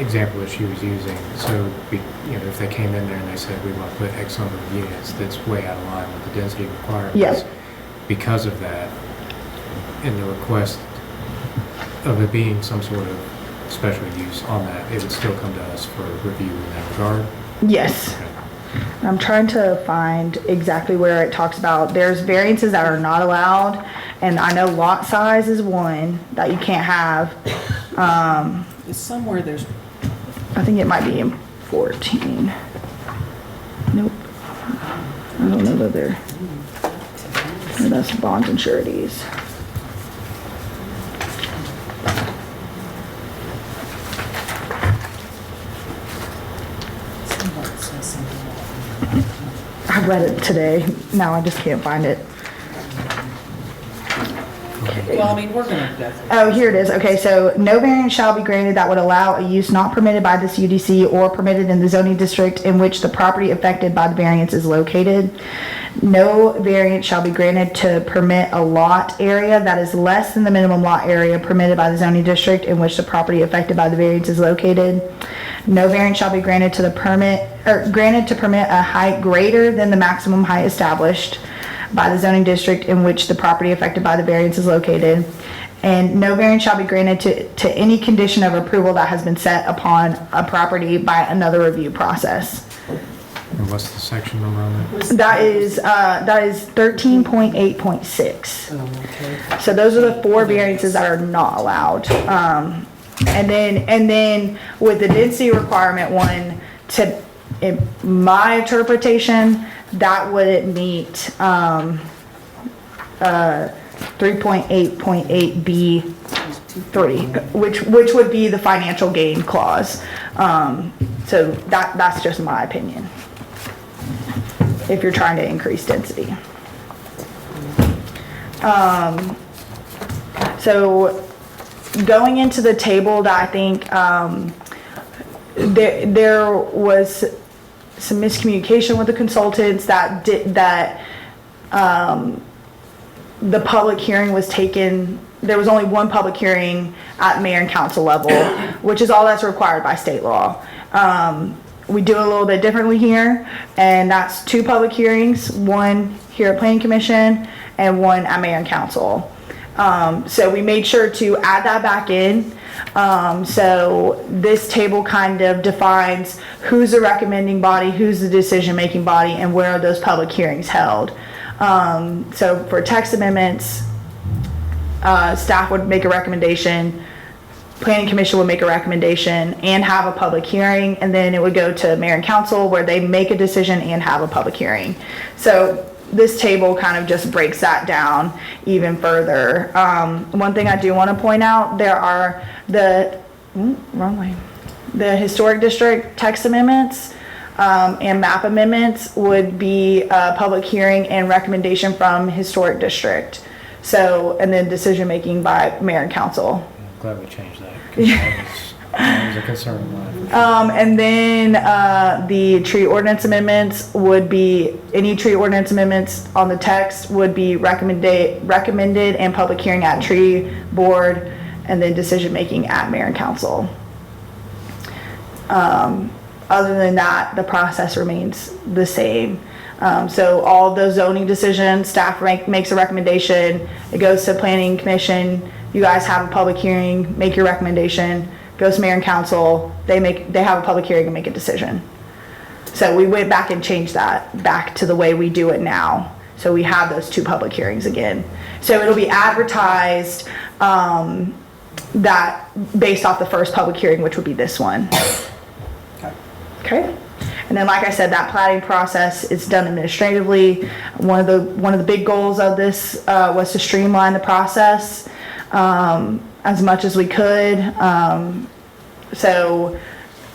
example that she was using, so, you know, if they came in there and they said, we want to put X number of units, that's way out of line with the density requirements. Yes. Because of that, in the request of it being some sort of special use on that, it would still come to us for review in that regard? Yes. I'm trying to find exactly where it talks about, there's variances that are not allowed, and I know lot size is one that you can't have. It's somewhere there's, I think it might be in 14. Nope. I don't know that they're, that's bonds and sureties. somewhere it says something about. I read it today, now I just can't find it. Well, I mean, we're gonna go through. Oh, here it is. Okay, so no variance shall be granted that would allow a use not permitted by this UDC or permitted in the zoning district in which the property affected by the variance is located. No variance shall be granted to permit a lot area that is less than the minimum lot area permitted by the zoning district in which the property affected by the variance is located. No variance shall be granted to permit a height greater than the maximum height established by the zoning district in which the property affected by the variance is located. And no variance shall be granted to any condition of approval that has been set upon a property by another review process. And what's the section number on that? That is 13.8.6. Oh, okay. So those are the 4 variances that are not allowed. And then with the density requirement one, in my interpretation, that wouldn't meet, 3.8.8B3, which would be the financial gain clause. So that's just my opinion. If you're trying to increase density. So going into the table, that I think there was some miscommunication with the consultants that the public hearing was taken. There was only one public hearing at mayor and council level, which is all that's required by state law. We do a little bit differently here, and that's 2 public hearings, one here at Planning Commission and one at mayor and council. So we made sure to add that back in. So this table kind of defines who's the recommending body, who's the decision-making body, and where are those public hearings held. So for text amendments, staff would make a recommendation, Planning Commission would make a recommendation and have a public hearing, and then it would go to mayor and council where they make a decision and have a public hearing. So this table kind of just breaks that down even further. One thing I do want to point out, there are the historic district text amendments and map amendments would be a public hearing and recommendation from historic district. So, and then decision making by mayor and council. I'm glad we changed that. 'Cause that was a concern of mine. And then the tree ordinance amendments would be, any tree ordinance amendments on the text would be recommended and public hearing at tree board, and then decision making at mayor and council. Other than that, the process remains the same. So all those zoning decisions, staff makes a recommendation, it goes to planning commission, you guys have a public hearing, make your recommendation, goes to mayor and council, they have a public hearing and make a decision. So we went back and changed that back to the way we do it now. So we have those 2 public hearings again. So it'll be advertised, that based off the first public hearing, which would be this one. Okay. And then, like I said, that plating process is done administratively. One of the big goals of this was to streamline the process as much as we could. So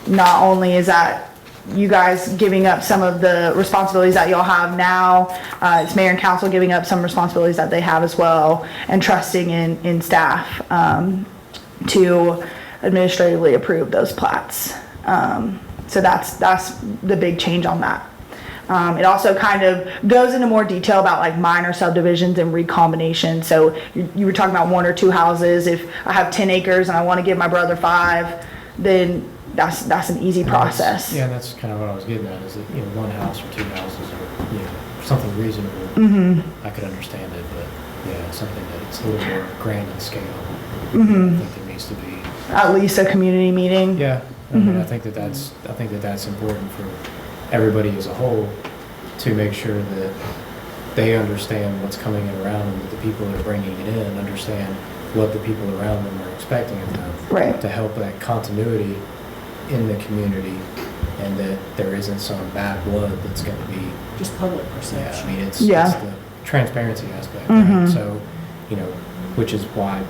not only is that you guys giving up some of the responsibilities that y'all have now, it's mayor and council giving up some responsibilities that they have as well, and trusting in staff to administratively approve those plats. So that's the big change on that. It also kind of goes into more detail about like minor subdivisions and recombination. So you were talking about 1 or 2 houses. If I have 10 acres and I want to give my brother 5, then that's an easy process. Yeah, that's kind of what I was getting at, is that, 1 house or 2 houses or, something reasonable. I could understand it, but yeah, something that it's a little more grand in scale. I think there needs to be. At least a community meeting. Yeah, I mean, I think that's important for everybody as a whole, to make sure that they understand what's coming in around them, that the people that are bringing it in understand what the people around them are expecting of them. Right. To help that continuity in the community, and that there isn't some bad blood that's going to be. Just public Yeah, I perception. mean, it's Yeah. the transparency aspect, right? So, which is why,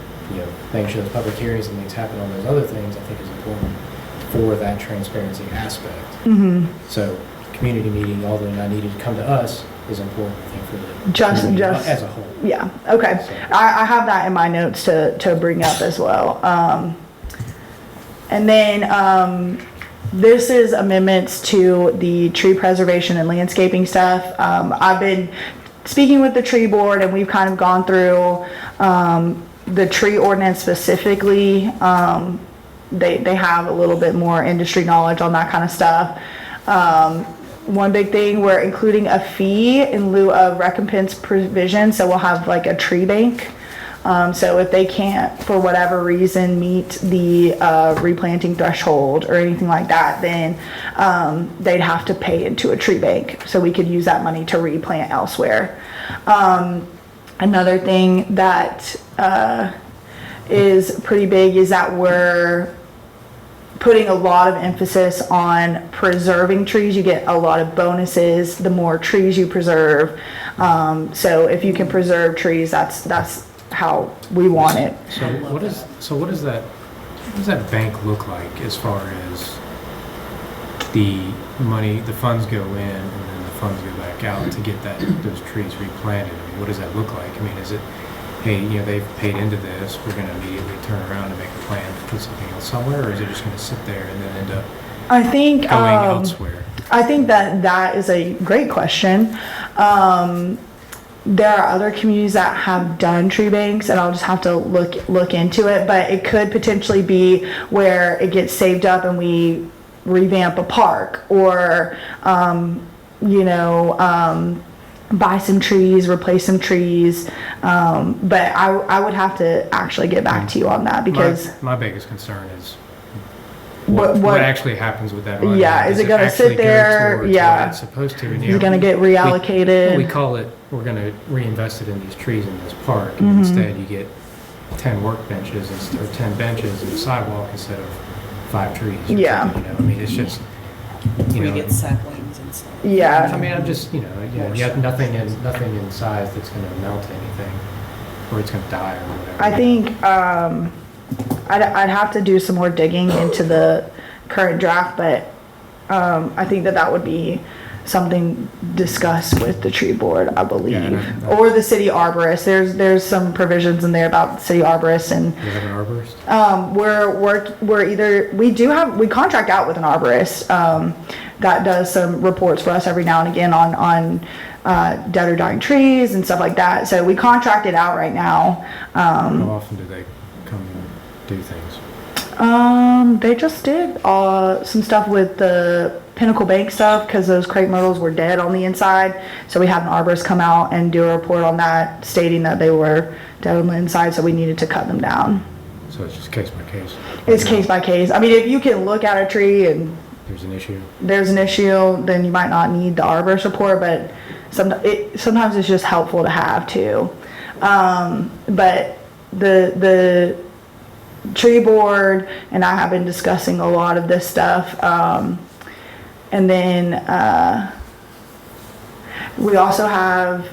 making sure those public hearings and things happen on those other things, I think is important for that transparency aspect. So, community meeting, although not needed to come to us, is important, I think, for the community Just- as a whole. Yeah, okay. So- I have that in my notes to bring up as well. And then, this is amendments to the tree preservation and landscaping stuff. I've been speaking with the tree board, and we've kind of gone through, the tree ordinance specifically. They have a little bit more industry knowledge on that kind of stuff. One big thing, we're including a fee in lieu of recompense provision, so we'll have like a tree bank. So if they can't, for whatever reason, meet the replanting threshold or anything like that, then they'd have to pay into a tree bank. So we could use that money to replant elsewhere. Another thing that is pretty big is that we're putting a lot of emphasis on preserving trees. You get a lot of bonuses the more trees you preserve. So if you can preserve trees, that's how we want it. So what does that bank look like as far as the money, the funds go in and then the funds go back out to get those trees replanted? I mean, what does that look like? I mean, is it, hey, they've paid into this, we're going to immediately turn around and make a plan to put something else somewhere, or is it just going to sit there and then end up I think going elsewhere? I think that is a great question. There are other communities that have done tree banks, and I'll just have to look into it, but it could potentially be where it gets saved up and we revamp a park, or buy some trees, replace some trees. But I would have to actually get back to you on that, because my biggest concern is what actually happens with that money. Yeah, is it gonna actually sit there? go towards Yeah. what it's supposed to? And, is it gonna get reallocated. We call it, we're going to reinvest it in these trees in this park, and Mm-hmm. instead you get 10 workbenches or 10 benches and a sidewalk instead of 5 trees. or Yeah. something, I mean, it's just, We get saplings and stuff. Yeah. I mean, I'm just, you have nothing in size that's going to amount to anything, or it's going to die or whatever. I think I'd have to do some more digging into the current draft, but I think that would be something discussed with the tree board, I believe, Yeah, or the city arborist. There's some provisions in there about city arborists, and You have an arborist? we contract out with an arborist that does some reports for us every now and again on dead or dying trees and stuff like that. So we contract it out right now. How often do they come and do things? They just did some stuff with the Pinnacle Bank stuff, because those crepe myrtles were dead on the inside. So we had an arborist come out and do a report on that, stating that they were dead on the inside, so we needed to cut them down. So it's just case by case? It's case by case. I mean, if you can look at a tree and There's an issue? there's an issue, then you might not need the arborist report, but sometimes it's just helpful to have too. But the tree board and I have been discussing a lot of this stuff. And then we also have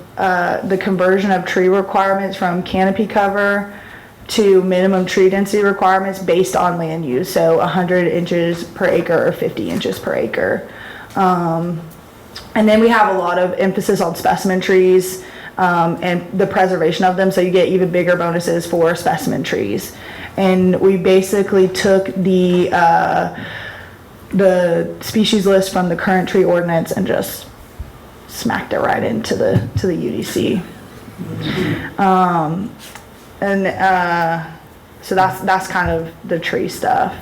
the conversion of tree requirements from canopy cover to minimum tree density requirements based on land use. So 100 inches per acre or 50 inches per acre. And then we have a lot of emphasis on specimen trees and the preservation of them. So you get even bigger bonuses for specimen trees. And we basically took the species list from the current tree ordinance and just smacked it right into the UDC. So that's kind of the tree stuff.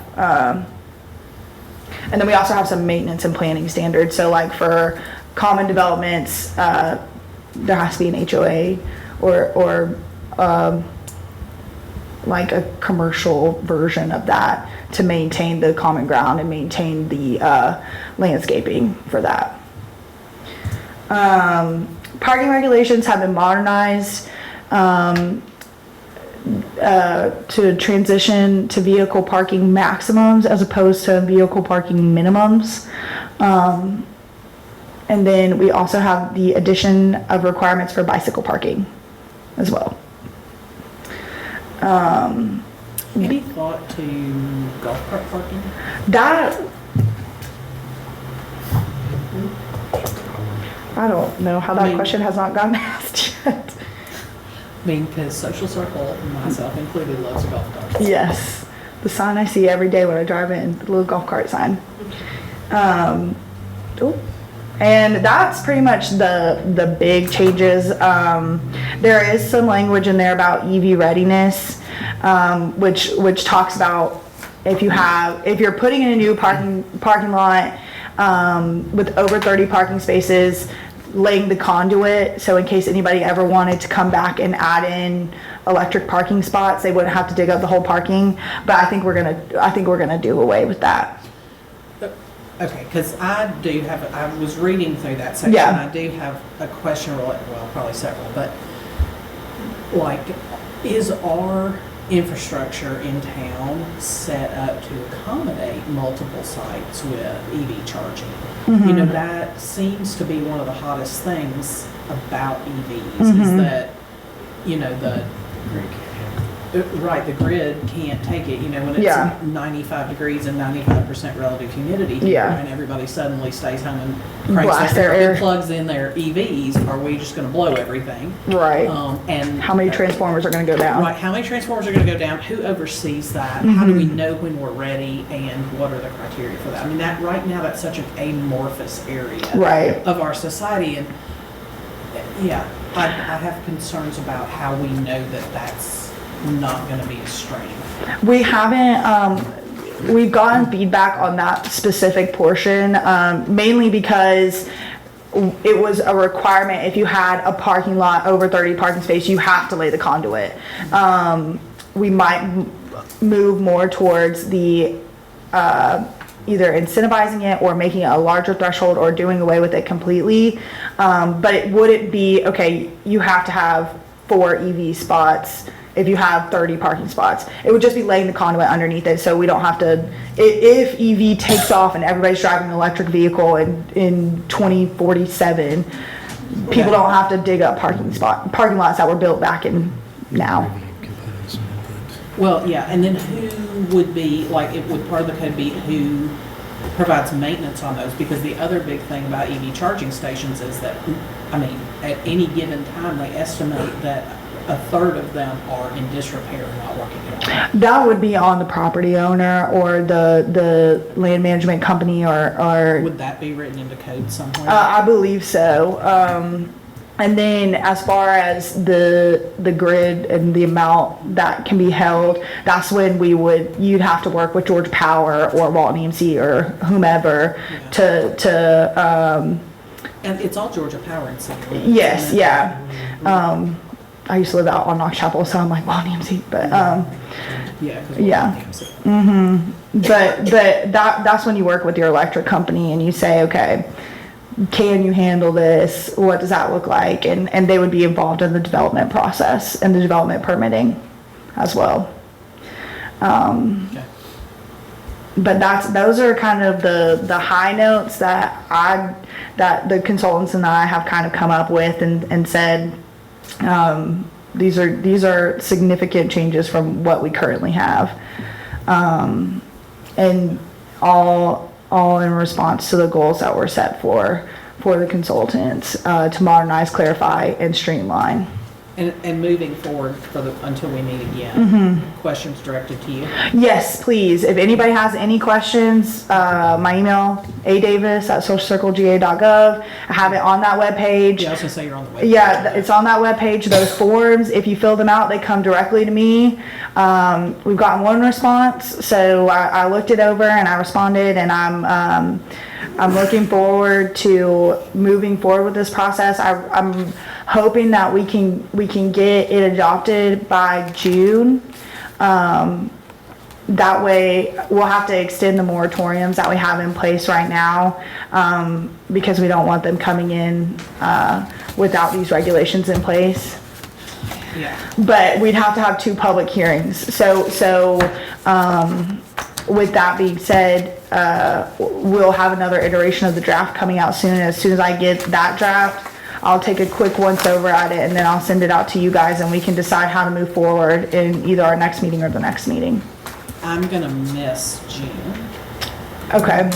And then we also have some maintenance and planning standards. So like for common developments, there has to be an HOA or like a commercial version of that to maintain the common ground and maintain the landscaping for that. Parking regulations have been modernized to transition to vehicle parking maximums as opposed to vehicle parking minimums. And then we also have the addition of requirements for bicycle parking as well. Any thought to golf cart parking? That, I don't know how that question has not gotten asked yet. I mean, because Social Circle, myself included, loves golf carts. Yes, the sign I see every day when I drive in, the little golf cart sign. And that's pretty much the big changes. There is some language in there about EV readiness, which talks about if you're putting in a new parking lot with over 30 parking spaces, laying the conduit, so in case anybody ever wanted to come back and add in electric parking spots, they wouldn't have to dig up the whole parking, but I think we're gonna do away with that. Okay, because I was reading through that section. Yeah. I do have a question, well, probably several, but like, is our infrastructure in town set up to accommodate multiple sites with EV charging? You know, that seems to be one of the hottest things about EVs, is that, you know, the grid can't take it, you know, when Yeah. it's 95 degrees and 95% relative humidity here, Yeah. and everybody suddenly stays home and cranks Blast their their air air. and plugs in their EVs. Are we just gonna blow everything? Right. And How many transformers are gonna go down? right, how many transformers are gonna go down? Who oversees that? How do we know when we're ready, and what are the criteria for that? I mean, that right now, that's such an amorphous area Right. of our society, and yeah, I have concerns about how we know that that's not gonna be a strain. We haven't, we've gotten feedback on that specific portion, mainly because it was a requirement. If you had a parking lot over 30 parking space, you have to lay the conduit. We might move more towards the, either incentivizing it or making it a larger threshold or doing away with it completely. But it wouldn't be, okay, you have to have 4 EV spots if you have 30 parking spots. It would just be laying the conduit underneath it, so we don't have to, if EV takes off and everybody's driving an electric vehicle in 2047, people don't have to dig up parking lots that were built back in now. Well, yeah, and then who would be, like, it would part of the code be who provides maintenance on those? Because the other big thing about EV charging stations is that, I mean, at any given time, they estimate that a third of them are in disrepair and not working at all. That would be on the property owner or the land management company or Would that be written into code somewhere? I believe so. And then as far as the grid and the amount that can be held, that's when you'd have to work with Georgia Power or Walton EMC or whomever to And it's all Georgia Power and City. limits, yes, isn't it? yeah. I used to live out on Knox Chapel, so I'm like Walton EMC, but Yeah. 'Cause Yeah. But that's when you work with your electric company and you say, okay, can you handle this? What does that look like? And they would be involved in the development process and the development permitting as well. Okay. But those are kind of the high notes that the consultants and I have kind of come up with and said, these are significant changes from what we currently have. And all in response to the goals that were set for the consultants, to modernize, clarify, and streamline. And moving forward until we meet again, questions directed to you? Yes, please. If anybody has any questions, my email, adavis@socialcirclega.gov. I have it on that webpage. Yeah, I was gonna say you're on the website. Yeah, it's on that webpage, those forms. If you fill them out, they come directly to me. We've gotten one response, so I looked it over and I responded, and I'm looking forward to moving forward with this process. I'm hoping that we can get it adopted by June. That way we'll have to extend the moratoriums that we have in place right now, because we don't want them coming in without these regulations in place. Yeah. But we'd have to have 2 public hearings. So with that being said, we'll have another iteration of the draft coming out soon. As soon as I get that draft, I'll take a quick once over at it and then I'll send it out to you guys and we can decide how to move forward in either our next meeting or the next meeting. I'm gonna miss June. Okay. And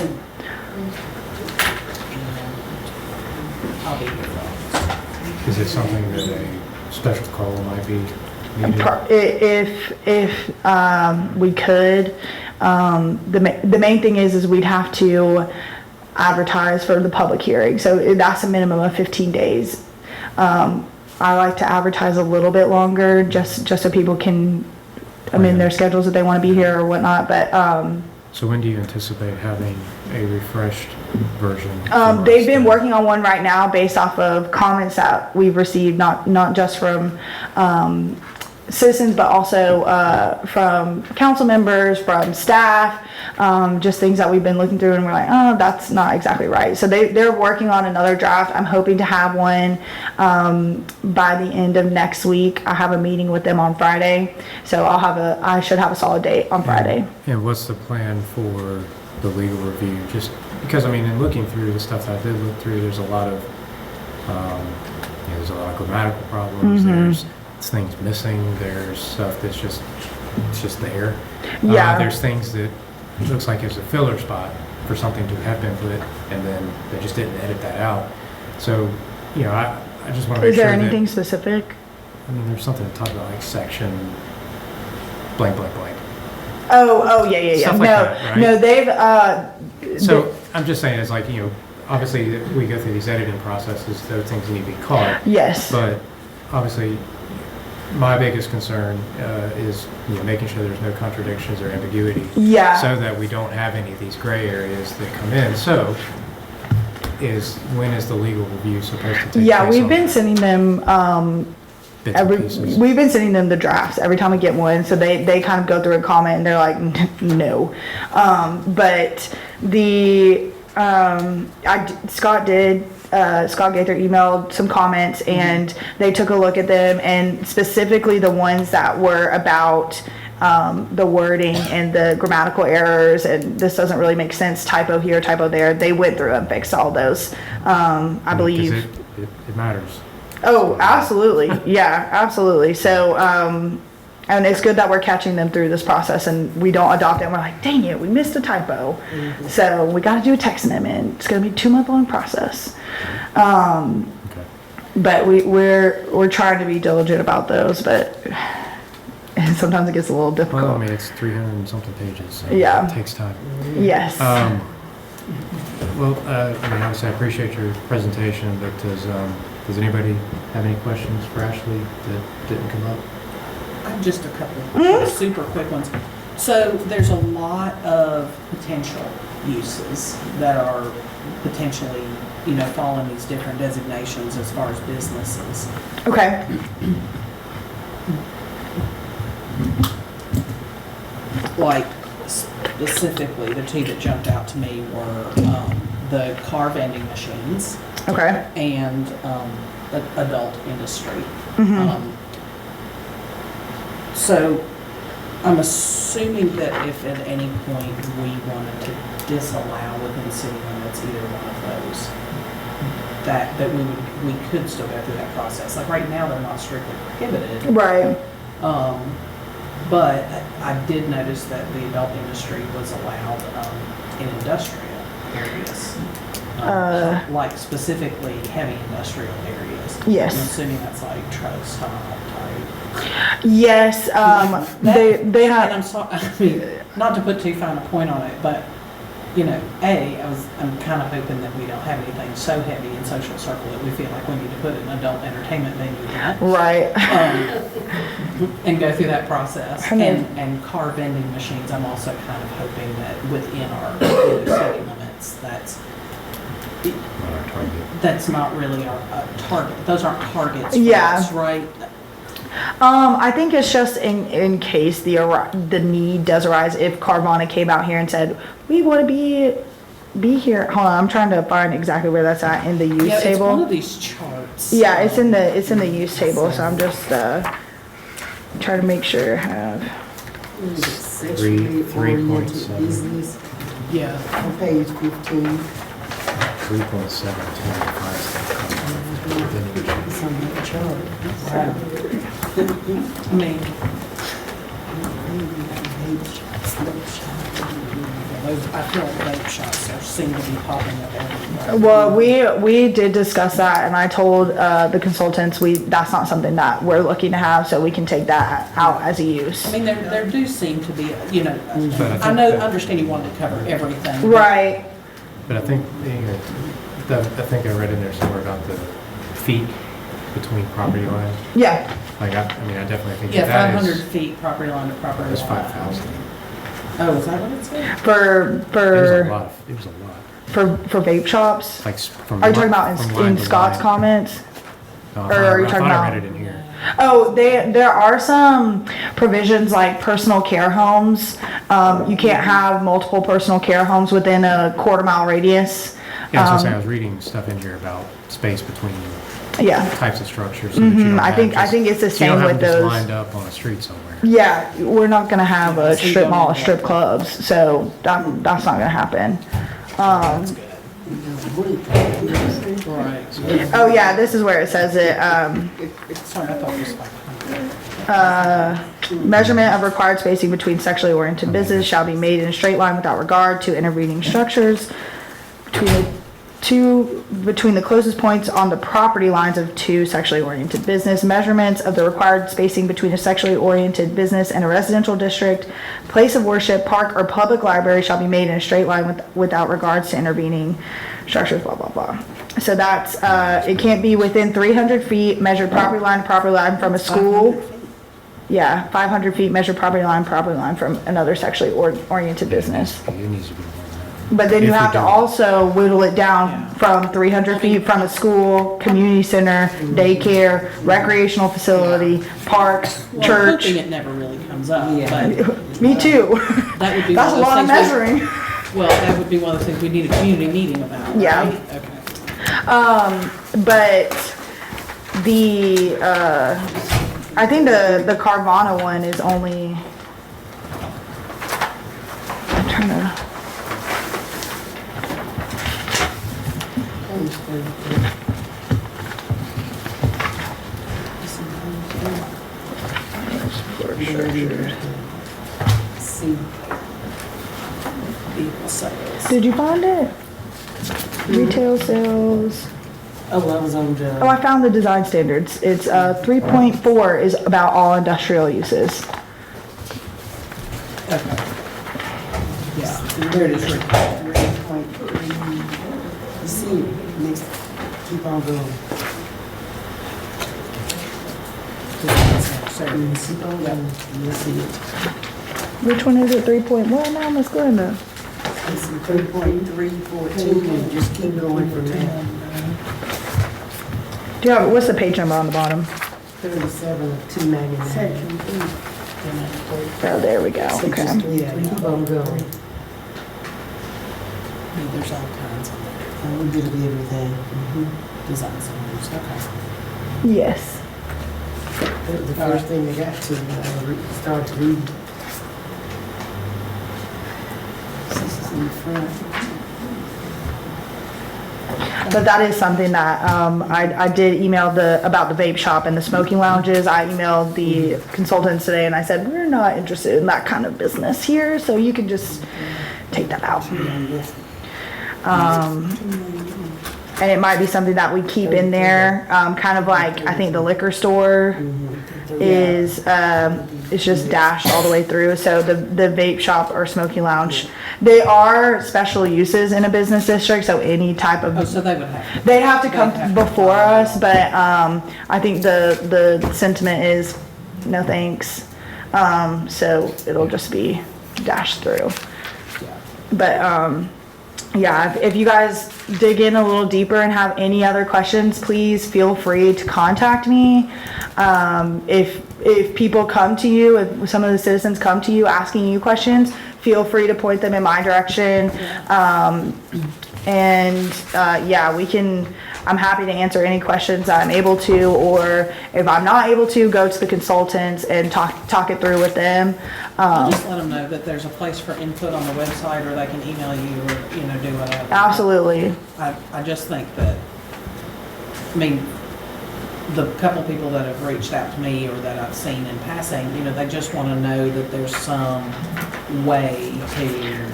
I'll be here for August. Is it something that a special call might be needed? If we could, the main thing is we'd have to advertise for the public hearing. So that's a minimum of 15 days. I like to advertise a little bit longer just so people can amend their schedules if they want to be here or whatnot. But So when do you anticipate having a refreshed version? they've been working on one right now based off of comments that we've received, not just from citizens, but also from council members, from staff, just things that we've been looking through and we're like, oh, that's not exactly right. So they're working on another draft. I'm hoping to have one by the end of next week. I have a meeting with them on Friday, so I should have a solid date on Friday. And what's the plan for the legal review? Just because, I mean, in looking through the stuff that I did look through, there's a lot of, there's a lot of grammatical problems. There's things missing. There's stuff that's it's just there. Yeah. There's things that it looks like it's a filler spot for something to have been put, and then they just didn't edit that out. So, I just want to make Is sure there that, anything specific? I mean, there's something to talk about, like section blank, blank, blank. Oh, yeah. Stuff No, like that, right? no, they've, So I'm just saying, it's like, obviously we go through these editing processes, those things need to be caught. yes. But obviously, my biggest concern is making sure there's no contradictions or ambiguity. Yeah. So that we don't have any of these gray areas that come in. So when is the legal review supposed to take place? Yeah, we've on been sending them, bits and pieces? we've been sending them the drafts every time we get one, so they kind of go through and comment and they're like, no. But Scott Gaither emailed some comments and they took a look at them, and specifically the ones that were about the wording and the grammatical errors and this doesn't really make sense, typo here, typo there. They went through and fixed all those, I believe. It matters. Oh, absolutely. Yeah, absolutely. So, and it's good that we're catching them through this process and we don't adopt it and we're like, dang it, we missed a typo. So we got to do a text amendment. It's going to be a 2-month-long process. Okay. But we're trying to be diligent about those, but sometimes it gets a little Well, I difficult. mean, it's 300 and something pages, so Yeah. it takes time. Yes. Well, I mean, obviously, I appreciate your presentation, but does anybody have any questions for Ashley that didn't come up? I have just a couple super quick ones. So there's a lot of potential uses that are potentially, fall in these different designations as far as businesses. Okay. Like specifically, the two that jumped out to me were the car vending machines Okay. and adult industry. So I'm assuming that if at any point we wanted to disallow within city limits either one of those, that we could still go through that process. Like right now, they're not strictly prohibited. Right. But I did notice that the adult industry was allowed in industrial areas. Like specifically heavy industrial areas. Yes. I'm assuming that's like truck stop type. Yes. They And have. I'm sorry, I mean, not to put too fine a point on it, but, I'm kind of hoping that we don't have anything so heavy in social circle that we feel like we need to put an adult entertainment venue in. Right. And go through that process. I know. And car vending machines, I'm also kind of hoping that within our city limits, Not our target. that's not really our target. Those aren't targets for Yeah. us, right? I think it's just in case the need does arise. If Carvana came out here and said, we want to be here. Hold on, I'm trying to find exactly where that's at in the use Yeah, it's table. one of these charts. Yeah, it's in the use table, so I'm just trying to make sure I have. Sexually 3.7. oriented business Yeah. on page 15. 3.7, 25. It's on that chart. Wow. I mean, I feel like vape shops seem to be popping up everywhere. Well, we did discuss that, and I told the consultants that's not something that we're looking to have, so we can take that out as a use. I mean, there do seem to be, But I think I understand you wanted to cover everything. but- Right. But I think, I think I read in there somewhere about the feet between property lines. Yeah. Like, I mean, I definitely think Yeah, that 500 is, feet property line to property line. is 5,000. Oh, is that what it said? It was a lot. For vape shops. Like from. Are you talking about from in line to Scott's line. comments? No, or are you I talking thought I about- read it in here. Oh, there are some provisions like personal care homes. You can't have multiple personal care homes within a quarter-mile radius. Yeah, I was gonna say, I was reading stuff in here about space between Yeah. types of structures. So that you don't I have think just- it's the so you same don't have with them just those. lined up on a street somewhere. Yeah, we're not gonna have a So you strip don't mall, need strip that. clubs, so that's not gonna happen. That's good. Right. Right. Oh yeah, this is where it says it, Sorry, I thought it was 500. measurement of required spacing between sexually oriented business shall be made in a straight line without regard to intervening structures between the closest points on the property lines of two sexually oriented business. Measurements of the required spacing between a sexually oriented business and a residential district, place of worship, park, or public library shall be made in a straight line without regards to intervening structures, blah, blah, blah. So that's, it can't be within 300 feet measured property line from a school. Yeah, 500 feet measured property line from another sexually oriented business. It needs to be more than that. But then you If we have to do. also whittle it down Yeah. from 300 feet from a school, community center, daycare, recreational facility, park, Well, I'm church. hoping it never really comes up, Yeah. but Me too. that would be That's a one lot of of those things. measuring. Well, that would be one of the things we need a community meeting about, Yeah. right? Okay. But the, I think the Carvana one is only, I'm trying to, See, Vehicle sales. did you find it? Retail sales. oh, I was on Oh, the, I found the design standards. It's 3.4 is about all industrial uses. Okay. Yeah, there it is. right there. 3.3. You see, next, keep on going. So, Keep on going. You'll see it. Which one is it? 3.1 now, Miss Glenda? It's 3.314, and just keep going from there. Do you have, what's the page number on the bottom? 37 of 299. Oh, there we go. Okay. Yeah, keep on going. there's all kinds of And we did everything. design standards, okay. Yes. The first thing they got to, start to read. This is in the front. But that is something that, I did email about the vape shop and the smoking lounges. I emailed the consultants today and I said, we're not interested in that kind of business here, so you can just take that out. And it might be something that we keep in there, kind of like, I think the liquor store is, it's just dashed all the way through. So the vape shop or smoking lounge, they are special uses in a business district, so any type of Oh, so they would have. they'd have to come They'd have to before follow. us, but, I think the sentiment is, no thanks. So it'll just be dashed through. But, yeah, if you guys dig in a little deeper and have any other questions, please feel free to contact me. If people come to you, if some of the citizens come to you asking you questions, feel free to point them in my direction. Yeah, I'm happy to answer any questions that I'm able to, or if I'm not able to, go to the consultants and talk it through with them. I'll just let them know that there's a place for input on the website, or they can email you, or, do whatever. Absolutely. I just think that, I mean, the couple people that have reached out to me or that I've seen in passing, they just want to know that there's some way to,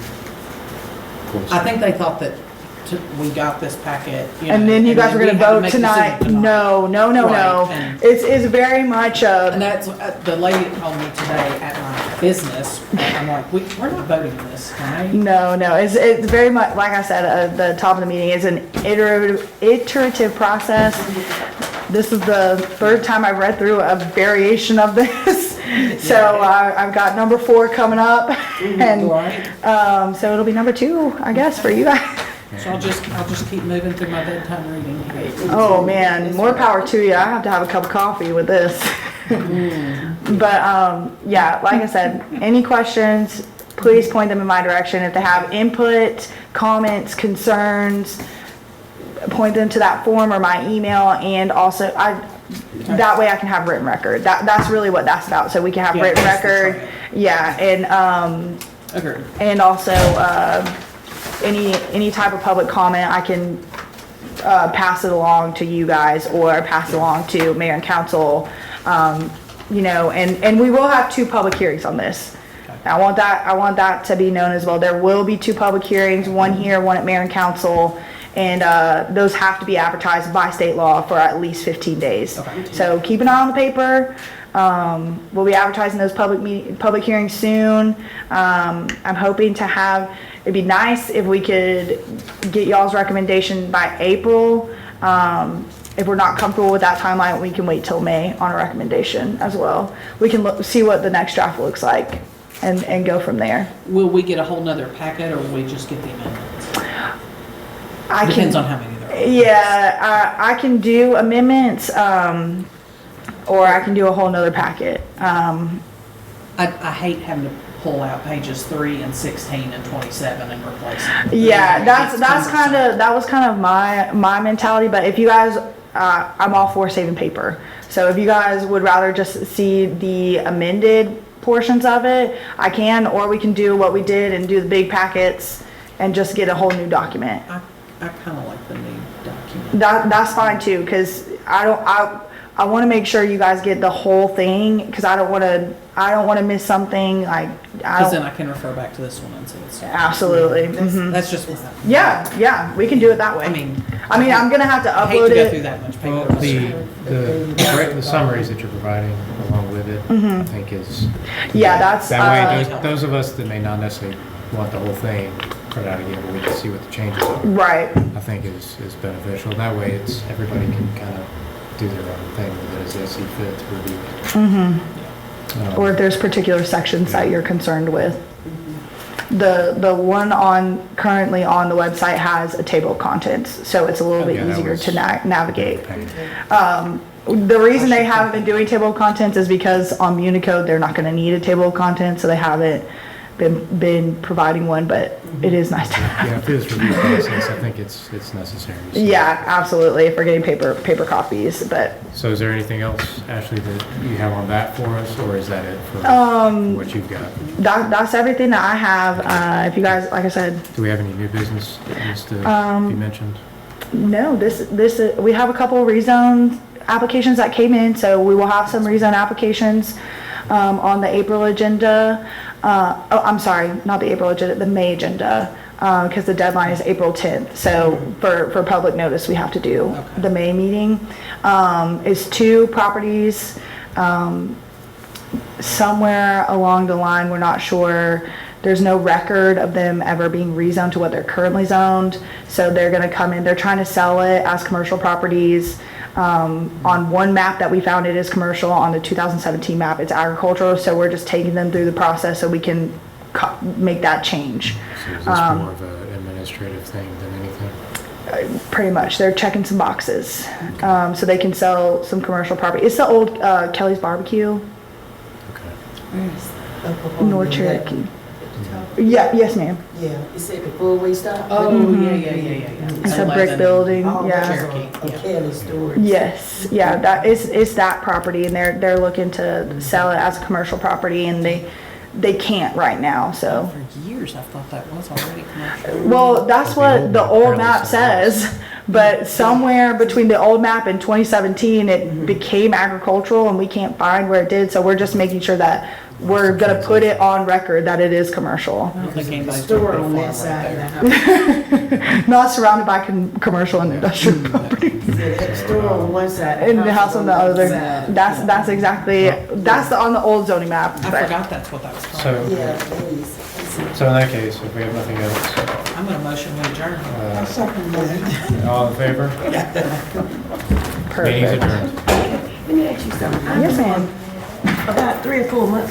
I think they thought that we got this packet, And then you guys were gonna we had to vote make a decision tonight. No, no, no, no. Right, and- It's very much And a, that's, the lady that called me today at my business, I'm like, we're not voting on this, right? no, it's very much, like I said, at the top of the meeting, it's an iterative process. This is the third time I've read through a variation of this. So I've got number 4 coming up and, Right? so it'll be number 2, I guess, for you guys. Yeah, So I'll just keep moving through my bedtime reading here. Oh, man, more power to you. I have to have a cup of coffee with this. But, yeah, like I said, any questions, please point them in my direction. If they have input, comments, concerns, point them to that form or my email, and also, that way I can have written record. That's really what that's about, so we can have Yeah, written that's the record. trail. Yeah, and, Agreed. and also, any type of public comment, I can, pass it along to you guys or pass it along to mayor and council. You know, and we will have 2 public hearings on this. I want that to be known as well. There will be 2 public hearings, one here, one at mayor and council. And, those have to be advertised by state law for at least 15 days. Okay. So keep an eye on the paper. We'll be advertising those public hearings soon. I'm hoping to have, it'd be nice if we could get y'all's recommendation by April. If we're not comfortable with that timeline, we can wait till May on a recommendation as well. We can see what the next draft looks like and go from there. Will we get a whole nother packet, or will we just get the amendments? I Depends can, on how many there are. yeah, I can do amendments, or I can do a whole nother packet. I hate having to pull out pages 3 and 16 and 27 and replace them. Yeah, It's that was kind of my mentality, but if you guys, I'm all for saving paper. So if you guys would rather just see the amended portions of it, I can, or we can do what we did and do the big packets and just get a whole new document. I kind of like the new document. That's fine too, cause I want to make sure you guys get the whole thing, cause I don't want to miss something, like, Because then I can refer back to this one and see it's. absolutely. Mhm. That's just, Yeah, we can do it that way. I mean, I'm gonna have to I hate upload to go through it. that much Well, paper. the summaries that you're providing along with it, I think is. Yeah, that's, That way, those of us that may not necessarily want the whole thing put out again, but we can see what the changes are, right. I think is beneficial. That way, it's, everybody can kind of do their own thing with it as they see fit to review it. Or if there's particular sections that you're concerned with. The one currently on the website has a table of contents, so it's a little bit Yeah, that easier was- to navigate. Pain. The reason they haven't been doing table of contents is because on Municode, they're not gonna need a table of contents, so they haven't been providing one, but it is nice to have. Yeah, through this review process, I think it's necessary. So- Yeah, absolutely, if we're getting paper copies, but, So is there anything else, Ashley, that you have on that for us, or is that it for what you've got? that's everything that I have. If you guys, like I said, Do we have any new business that needs to be mentioned? no, we have a couple rezone applications that came in, so we will have some rezone applications, on the April agenda. I'm sorry, not the April agenda, the May agenda, because the deadline is April 10th. So for public notice, we have to do the May meeting. It's 2 properties, somewhere along the line, we're not sure. There's no record of them ever being rezoned to what they're currently zoned. So they're gonna come in, they're trying to sell it as commercial properties. On one map that we found, it is commercial. On the 2017 map, it's agricultural. So we're just taking them through the process so we can make that change. So is this more of an administrative thing than anything? Pretty much, they're checking some boxes, so they can sell some commercial property. It's the old Kelly's Barbecue, Okay. North Cherokee. Yeah, yes, ma'am. Yeah, it's at the four-way stop. Oh, yeah. It's a brick building. Oh, Yeah. that's Cherokee, a yeah. Kelly storage. Yes, yeah, that is that property, and they're looking to sell it as a commercial property, and they can't right now. So, For years, I thought that was already commercial. well, that's what the old map apparently says. But somewhere between the old map and 2017, it became agricultural, and we can't find where it did. So we're just making sure that we're gonna put it on record that it is commercial, I don't think anybody's Store gonna on put a that farm right side there. of the house. not surrounded by commercial and industrial property. The store on one side. And the house on the other. side. That's exactly on the old zoning map. I but- forgot that's what that was called. So, Yeah, please. so in that case, if we have nothing else, I'm gonna motion we adjourn. all in favor? Meeting's Perfect. adjourned. Let me ask you something. Yes, ma'am. About 3 or 4 months